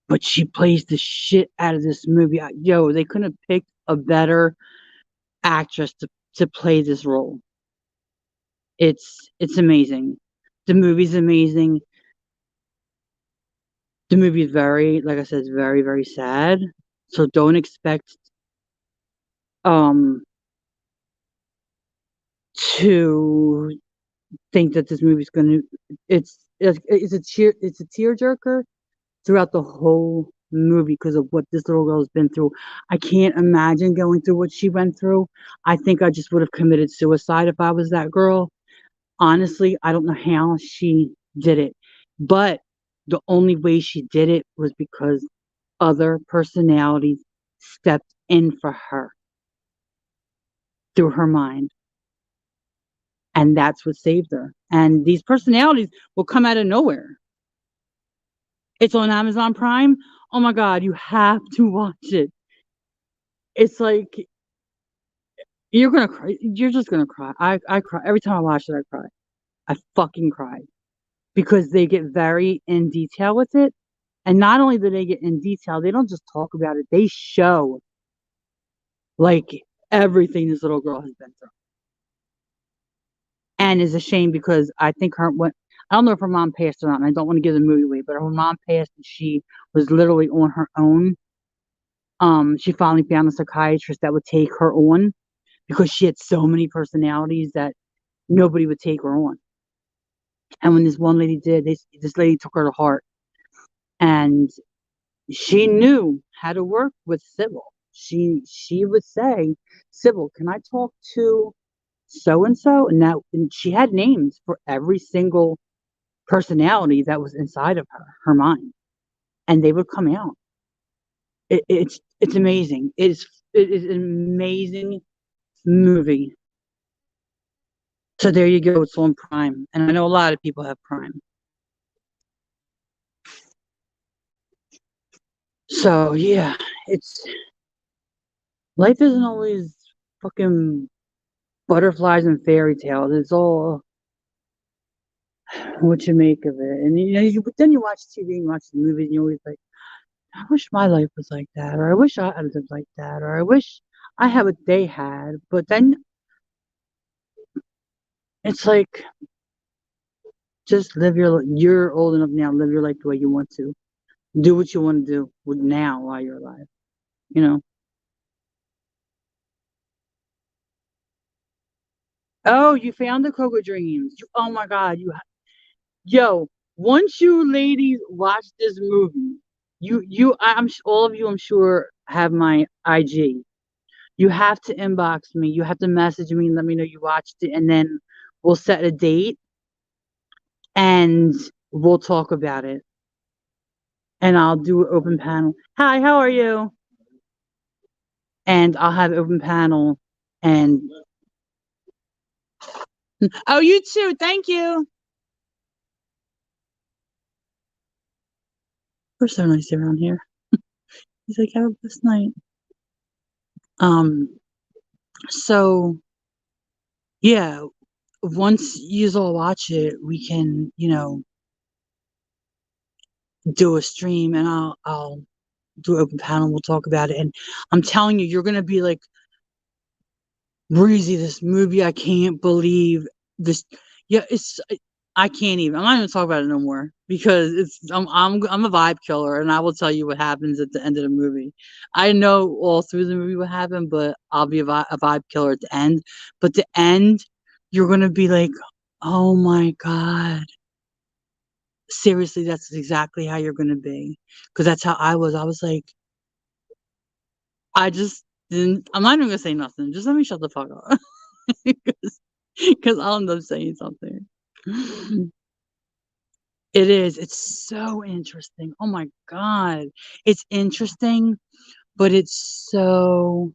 but she plays the shit out of this movie. Yo, they couldn't have picked a better actress to play this role. It's amazing. The movie's amazing. The movie is very, like I said, it's very, very sad. So don't expect um to think that this movie's gonna it's a tearjerker throughout the whole movie because of what this little girl's been through. I can't imagine going through what she went through. I think I just would have committed suicide if I was that girl. Honestly, I don't know how she did it. But the only way she did it was because other personalities stepped in for her through her mind. And that's what saved her. And these personalities will come out of nowhere. It's on Amazon Prime. Oh my God, you have to watch it. It's like you're gonna cry. You're just gonna cry. I cry every time I watch it. I cry. I fucking cry because they get very in detail with it. And not only do they get in detail, they don't just talk about it. They show like everything this little girl has been through. And it's a shame because I think I don't know if her mom passed or not, and I don't want to give the movie away, but her mom passed and she was literally on her own. She finally found a psychiatrist that would take her on because she had so many personalities that nobody would take her on. And when this one lady did, this lady took her to heart, and she knew how to work with Sybil. She would say, "Sybil, can I talk to so and so?" And she had names for every single personality that was inside of her mind, and they would come out. It's amazing. It is an amazing movie. So there you go. It's on Prime, and I know a lot of people have Prime. So yeah, it's life isn't always fucking butterflies and fairy tales. It's all what you make of it. And then you watch TV and watch the movies, and you're always like, I wish my life was like that, or I wish I had lived like that, or I wish I had what they had. But then it's like, just you're old enough now, live your life the way you want to. Do what you want to do with now while you're alive, you know? Oh, you found the Coco Dreams. Oh my God. Yo, once you ladies watch this movie, all of you, I'm sure, have my IG. You have to inbox me. You have to message me and let me know you watched it, and then we'll set a date and we'll talk about it. And I'll do an open panel. Hi, how are you? And I'll have open panel. And oh, you too. Thank you. We're so nice around here. He's like, have a blessed night. Um. So yeah, once you all watch it, we can, do a stream, and I'll do an open panel. We'll talk about it, and I'm telling you, you're gonna be like, Breezy, this movie, I can't believe this. Yeah, I can't even. I'm not even talking about it no more because I'm a vibe killer, and I will tell you what happens at the end of the movie. I know all through the movie what happened, but I'll be a vibe killer at the end. But the end, you're gonna be like, oh my god, seriously, that's exactly how you're gonna be, because that's how I was. I was like, I just didn't. I'm not even gonna say nothing. Just let me shut the fuck up. Because I'll end up saying something. It is. It's so interesting. Oh my God. It's interesting, but it's so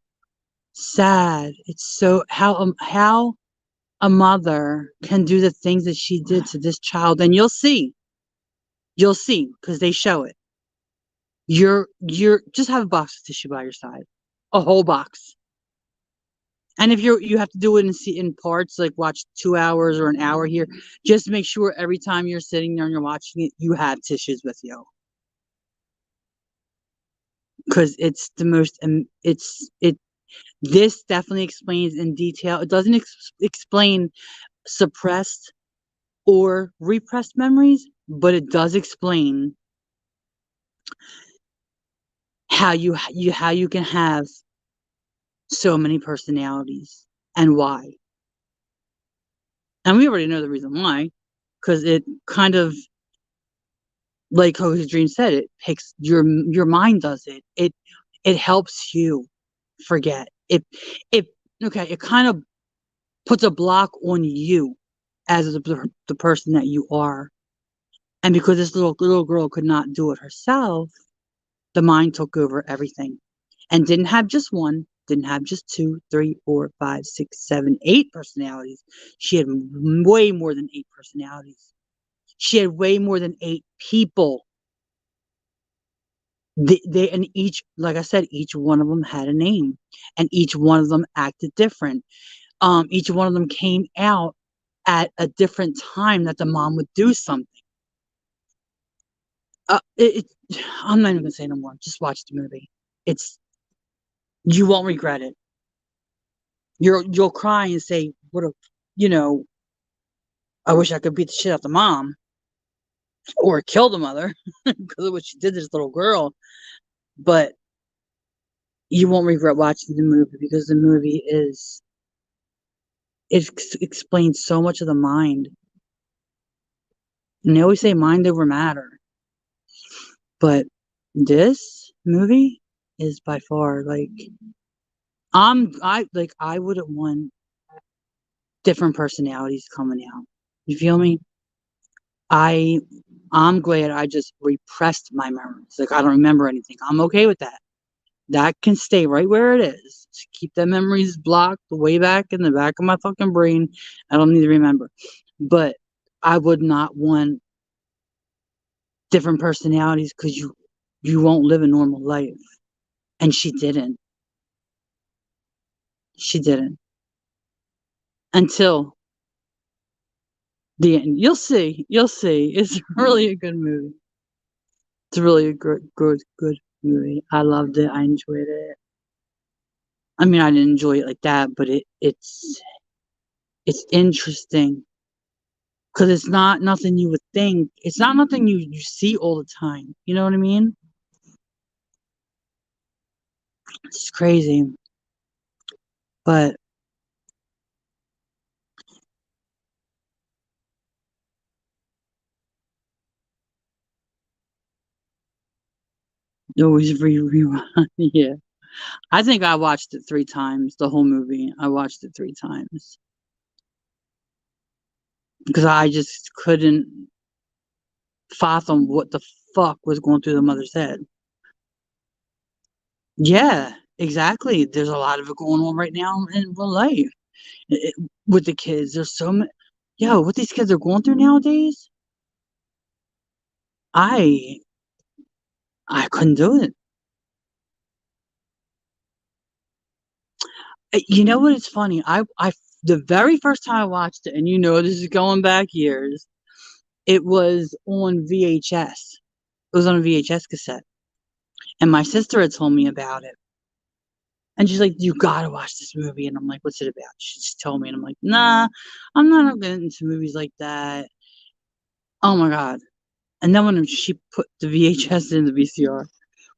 sad. It's so how a mother can do the things that she did to this child. And you'll see, because they show it. You're just have a box of tissue by your side. A whole box. And if you have to do it in parts, like watch 2 hours or an hour here, just make sure every time you're sitting there and you're watching it, you have tissues with you, because it's the most. It's it. This definitely explains in detail. It doesn't explain suppressed or repressed memories, but it does explain how you can have so many personalities and why. And we already know the reason why, because it kind of, like Cody's Dream said, it picks your mind does it. It helps you forget. It okay, it kind of puts a block on you as the person that you are. And because this little girl could not do it herself, the mind took over everything. And didn't have just one, didn't have just two, three, four, five, six, seven, eight personalities. She had way more than eight personalities. She had way more than eight people. They and each, like I said, each one of them had a name, and each one of them acted different. Each one of them came out at a different time that the mom would do something. I'm not even gonna say no more. Just watch the movie. It's You won't regret it. You'll cry and say, "What a, you know, I wish I could beat the shit out the mom or kill the mother because of what she did to this little girl." But you won't regret watching the movie, because the movie is it explains so much of the mind. And they always say mind over matter, but this movie is by far like I wouldn't want different personalities coming out. You feel me? I I'm glad I just repressed my memories. Like I don't remember anything. I'm okay with that. That can stay right where it is. Just keep the memories blocked way back in the back of my fucking brain. I don't need to remember. But I would not want different personalities, because you won't live a normal life. And she didn't. She didn't. Until the end. You'll see. You'll see. It's really a good movie. It's really a good movie. I loved it. I enjoyed it. I mean, I didn't enjoy it like that, but it's interesting, because it's not nothing you would think. It's not nothing you see all the time. You know what I mean? It's crazy, but you always rerun. Yeah, I think I watched it 3 times. The whole movie, I watched it 3 times because I just couldn't fathom what the fuck was going through the mother's head. Yeah, exactly. There's a lot of it going on right now in real life, it, with the kids. There's so many. Yo, what these kids are going through nowadays, I I couldn't do it. You know what? It's funny. The very first time I watched it, and this is going back years. It was on VHS. It was on a VHS cassette, and my sister had told me about it. And she's like, you gotta watch this movie. And I'm like, what's it about? She just told me. And I'm like, nah, I'm not getting into movies like that. Oh my God. And then when she put the VHS in the VCR,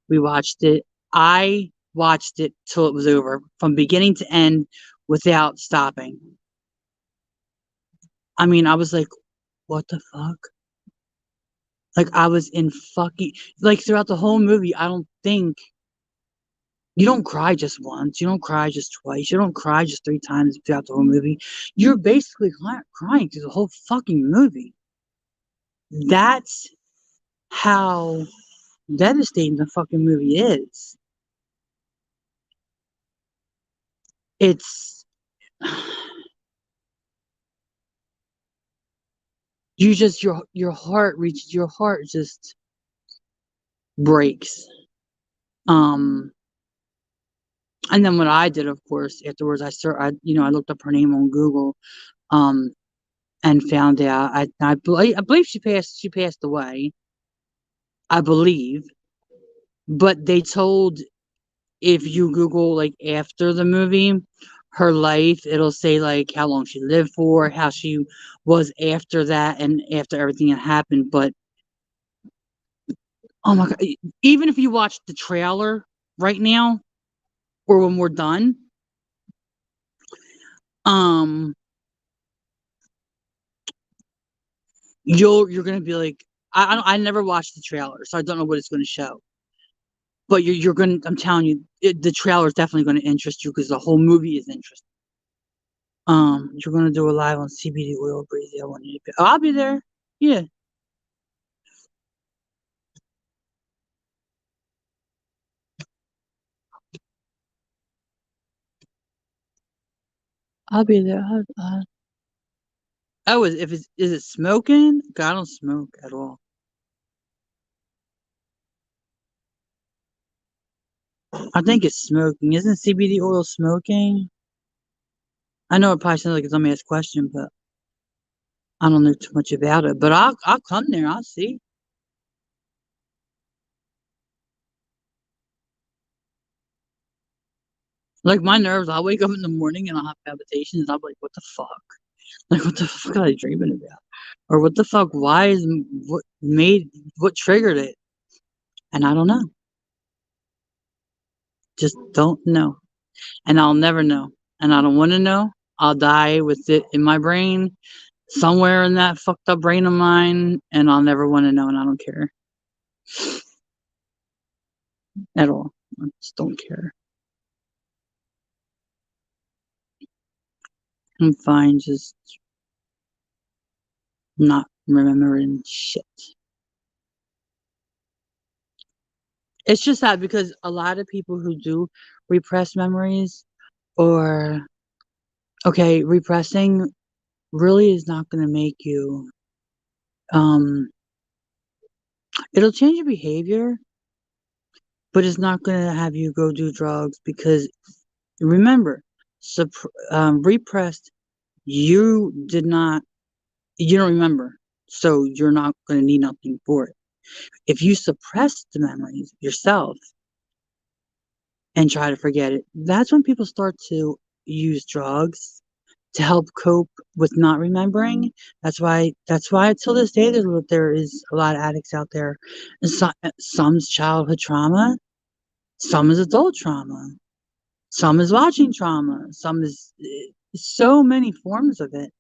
we watched it. I watched it till it was over, from beginning to end, without stopping. I mean, I was like, what the fuck? Like, I was in fucking, like, throughout the whole movie, I don't think, you don't cry just once. You don't cry just twice. You don't cry just 3 times throughout the whole movie. You're basically crying through the whole fucking movie. That's how devastating the fucking movie is. It's, you just, your heart just breaks. Um, and then what I did, of course, afterwards, I looked up her name on Google, um, and found out, I believe she passed away, I believe, but they told, if you Google, like, after the movie, her life, it'll say, like, how long she lived for, how she was after that, and after everything that happened. But oh my God, even if you watch the trailer right now, or when we're done, um, you're gonna be like, I never watched the trailer, so I don't know what it's gonna show. But you're gonna, I'm telling you, the trailer is definitely gonna interest you, because the whole movie is interesting. You're gonna do a live on CBD oil, Breezy. I want you to be. Oh, I'll be there. Yeah, I'll be there. Oh, is it smoking? God, I don't smoke at all. I think it's smoking. Isn't CBD oil smoking? I know it probably sounds like a dumbass question, but I don't know too much about it. But I'll come there. I'll see. Like, my nerves, I'll wake up in the morning and I'll have palpitations. I'll be like, what the fuck? Like, what the fuck am I dreaming about? Or what the fuck? What triggered it? And I don't know. Just don't know. And I'll never know. And I don't want to know. I'll die with it in my brain, somewhere in that fucked up brain of mine, and I'll never want to know, and I don't care at all. I just don't care. I'm fine, just not remembering shit. It's just that, because a lot of people who do repress memories, or, okay, repressing really is not going to make you, um, it'll change your behavior, but it's not going to have you go do drugs, because remember, repressed, you did not, you don't remember, so you're not going to need nothing for it. If you suppress the memories yourself and try to forget it, that's when people start to use drugs to help cope with not remembering. That's why till this day there is a lot of addicts out there. And some's childhood trauma, some is adult trauma, some is watching trauma, some is, so many forms of it.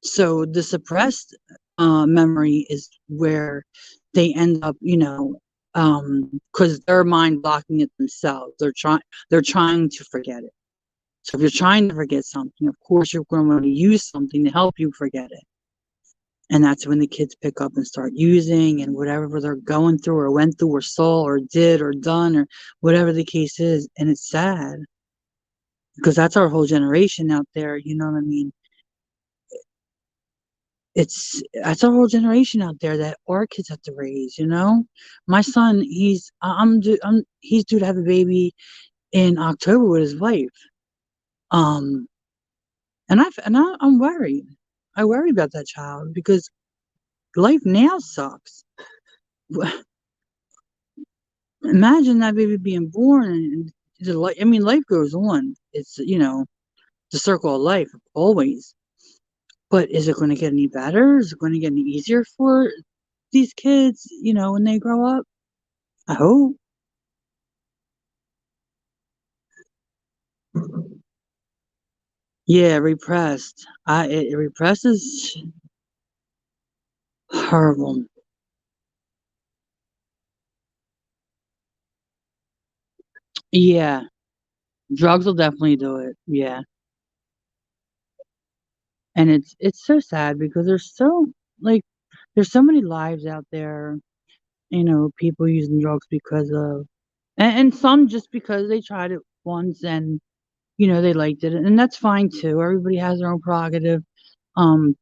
So the suppressed, memory is where they end up, because they're mind blocking it themselves. They're trying to forget it. So if you're trying to forget something, of course you're going to want to use something to help you forget it. And that's when the kids pick up and start using, and whatever they're going through or went through or saw or did or done, or whatever the case is. And it's sad, because that's our whole generation out there. You know what I mean? That's a whole generation out there that our kids have to raise. My son, he's due to have a baby in October with his wife. Um, I'm worried. I worry about that child, because life now sucks. Imagine that baby being born, and I mean, life goes on. It's, the circle of life always. But is it going to get any better? Is it going to get any easier for these kids, when they grow up? I hope. Yeah, repressed. Repressed is horrible. Yeah, drugs will definitely do it. Yeah, and it's so sad because like there's so many lives out there. People using drugs because of, and some just because they tried it once and they liked it, and that's fine too. Everybody has their own prerogative. Um,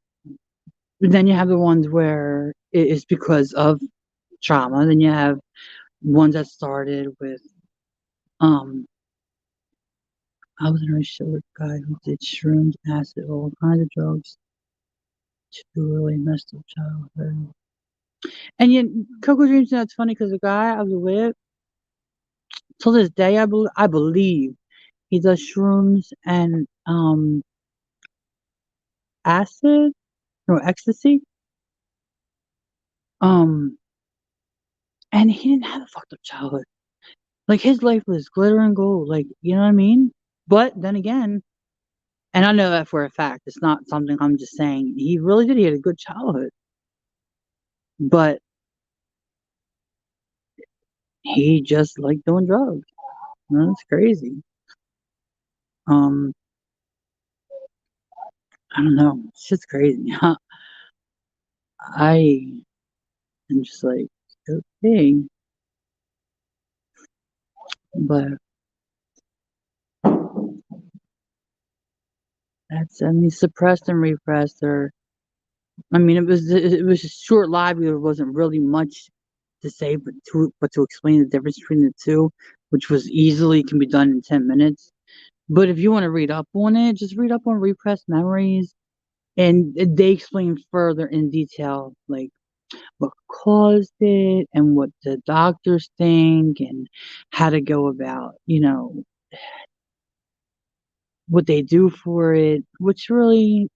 but then you have the ones where it is because of trauma. Then you have ones that started with um I was in a relationship with a guy who did shrooms, acid, all kinds of drugs to really messed up childhood. And yet, Coco Dreams, that's funny because the guy I was with, till this day, I believe he does shrooms and acid or ecstasy. Um, and he didn't have a fucked up childhood. Like his life was glitter and gold. Like, you know what I mean? But then again, and I know that for a fact. It's not something I'm just saying. He really did. He had a good childhood, but he just liked doing drugs. It's crazy. Um, I don't know. It's just crazy. I am just like, okay, but I mean, suppressed and repressed, or I mean, it was a short live. There wasn't really much to say, but to explain the difference between the two, which was easily can be done in 10 minutes. But if you want to read up on it, just read up on repressed memories, and they explain further in detail, like what caused it and what the doctors think and how to go about, what they do for it, which really,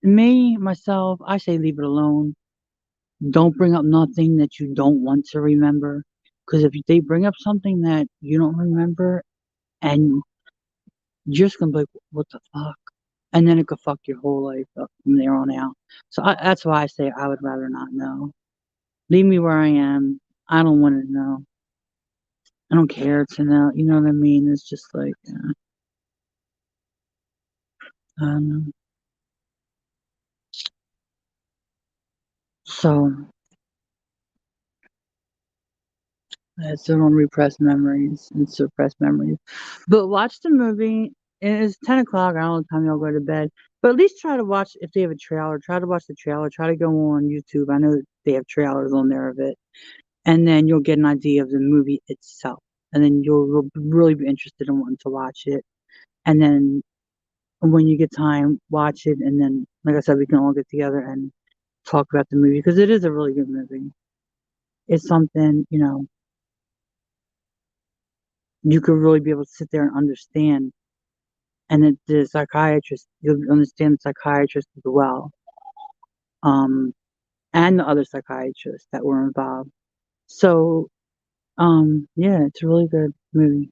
me, myself, I say leave it alone. Don't bring up nothing that you don't want to remember. Because if they bring up something that you don't remember and you're just going to be like, what the fuck? And then it could fuck your whole life up from there on out. So that's why I say I would rather not know. Leave me where I am. I don't want to know. I don't care to know. You know what I mean? It's just like, I don't know. So that's it on repressed memories and suppressed memories. But watch the movie. And it's 10 o'clock. I don't know what time y'all go to bed. But at least try to watch, if they have a trailer, try to watch the trailer. Try to go on YouTube. I know that they have trailers on there of it. And then you'll get an idea of the movie itself. And then you'll really be interested in wanting to watch it. And then when you get time, watch it. And then, like I said, we can all get together and talk about the movie because it is a really good movie. It's something, you could really be able to sit there and understand. And the psychiatrist, you'll understand the psychiatrist as well, um, and the other psychiatrists that were involved. So, yeah, it's a really good movie.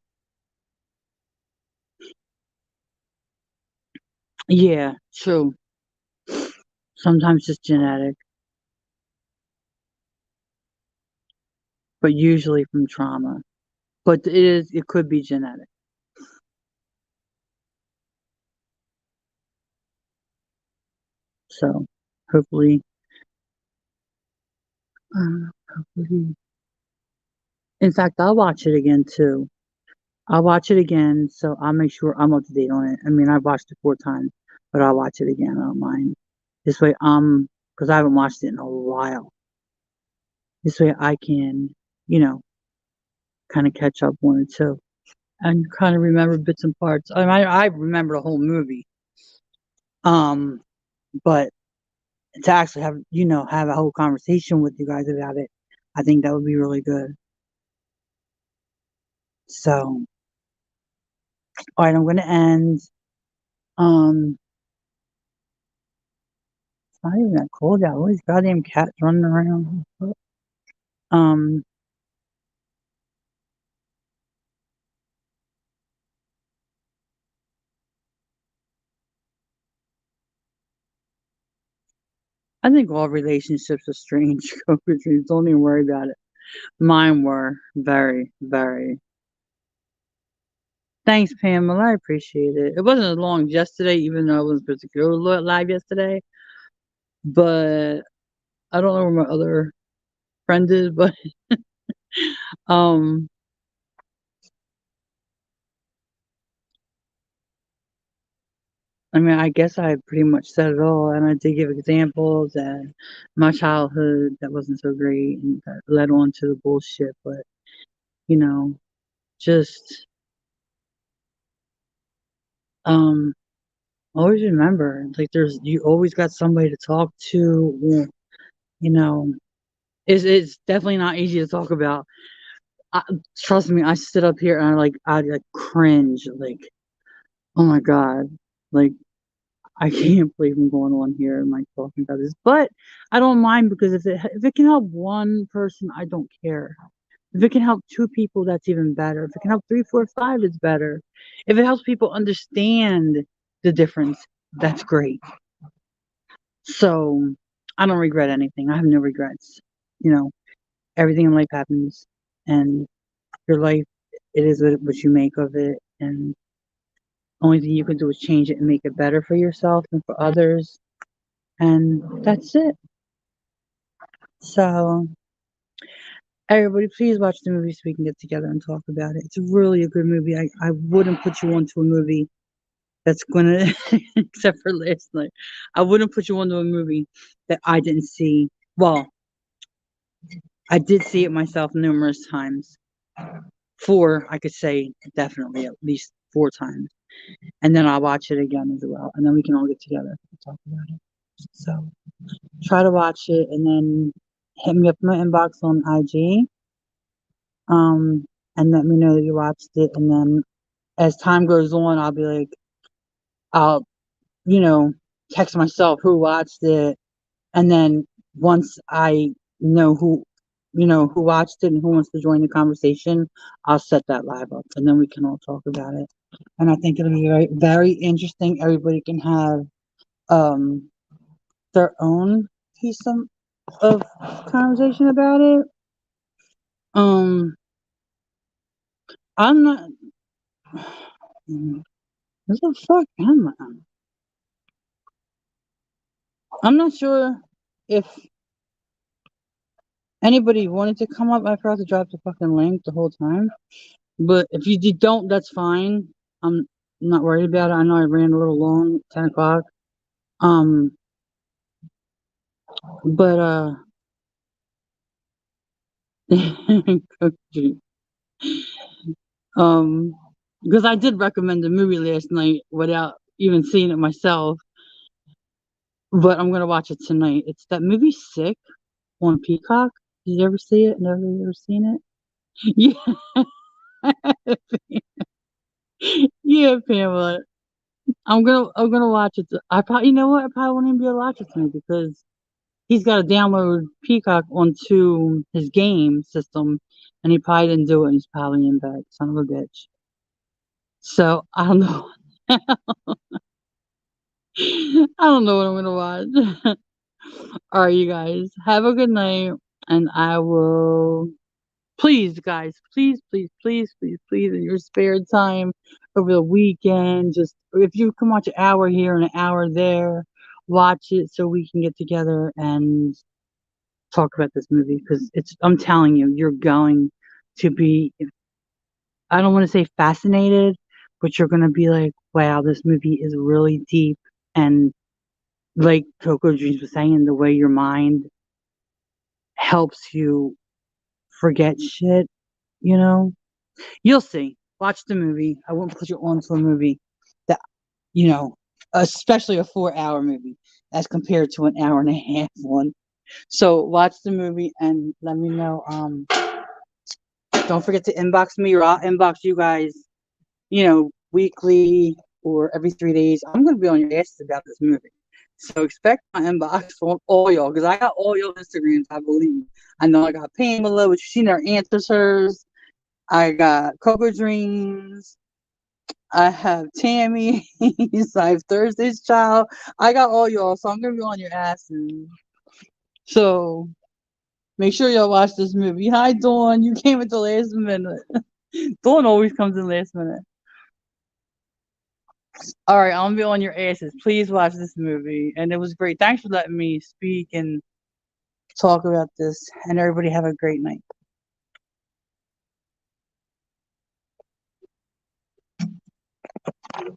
Yeah, true. Sometimes just genetic, but usually from trauma. But it could be genetic. So, hopefully, hopefully. In fact, I'll watch it again too. I'll watch it again, so I'll make sure I'm up to date on it. I mean, I've watched it 4 times, but I'll watch it again. I don't mind. This way, because I haven't watched it in a while. This way, I can, you know, kind of catch up on it too, and kind of remember bits and parts. I remember the whole movie, um, but to actually have a whole conversation with you guys about it, I think that would be really good. So, All right, I'm gonna end. Um, it's not even that cold out. All these goddamn cats running around. Um, I think all relationships are strange. Don't even worry about it. Mine were very, very. Thanks, Pamela. I appreciate it. It wasn't as long as yesterday, even though I wasn't particularly live yesterday. But I don't know where my other friend is, but um, I mean, I guess I pretty much said it all, and I did give examples and my childhood that wasn't so great and that led on to the bullshit. But you know, just um, always remember, like, you always got somebody to talk to. You know, it's definitely not easy to talk about. I, Trust me, I stood up here and I like cringe, like, oh my god, like I can't believe I'm going on here and like talking about this, but I don't mind because if it can help one person, I don't care. If it can help two people, that's even better. If it can help three, four, five, it's better. If it helps people understand the difference, that's great. So I don't regret anything. I have no regrets. You know, everything in life happens, and your life, it is what you make of it, and only thing you can do is change it and make it better for yourself and for others, and that's it. So everybody, please watch the movie so we can get together and talk about it. It's really a good movie. I wouldn't put you onto a movie that's gonna, except for last night, I wouldn't put you onto a movie that I didn't see. Well, I did see it myself numerous times. Four, I could say definitely at least four times. And then I'll watch it again as well. And then we can all get together and talk about it. So try to watch it and then hit me up in my inbox on IG. And let me know that you watched it. And then as time goes on, I'll be like, I'll, you know, text myself who watched it. And then once I know who watched it and who wants to join the conversation, I'll set that live up and then we can all talk about it. And I think it'll be very, very interesting. Everybody can have um their own piece of conversation about it. Um, I'm not. What the fuck am I? I'm not sure if anybody wanted to come up. I forgot to drop the fucking link the whole time. But if you don't, that's fine. I'm not worried about it. I know I ran a little long, 10 o'clock. Um, but um, because I did recommend the movie last night without even seeing it myself. But I'm gonna watch it tonight. It's that movie Sick on Peacock. Did you ever see it? Never ever seen it? Yeah, yeah, Pamela. I'm gonna watch it. I probably you know what? I probably won't even be able to watch it tonight because he's got to download Peacock onto his game system, and he probably didn't do it. And he's probably in bed. Son of a bitch. So I don't know. I don't know what I'm gonna watch. All right, you guys have a good night, and I will. Please, guys, please, please, please, please, please, in your spare time over the weekend, just if you can watch an hour here and an hour there, watch it so we can get together and talk about this movie because I'm telling you, you're going to be, I don't want to say fascinated, but you're going to be like, wow, this movie is really deep. And like Coco Dreams was saying, the way your mind helps you forget shit, you know? You'll see. Watch the movie. I won't put you on to a movie that, you know, especially a 4-hour movie as compared to an hour and a half one. So watch the movie and let me know. Don't forget to inbox me or I'll inbox you guys, you know, weekly or every 3 days. I'm going to be on your asses about this movie. So expect my inbox on all y'all because I got all your Instagrams, I believe. I know I got Pamela, which she never answers hers. I got Coco Dreams. I have Tammy. I have Thursday's Child. I got all y'all, so I'm going to be on your asses. So make sure y'all watch this movie. Hi, Dawn. You came at the last minute. Dawn always comes in last minute. All right, I'm gonna be on your asses. Please watch this movie, and it was great. Thanks for letting me speak and talk about this. And everybody have a great night.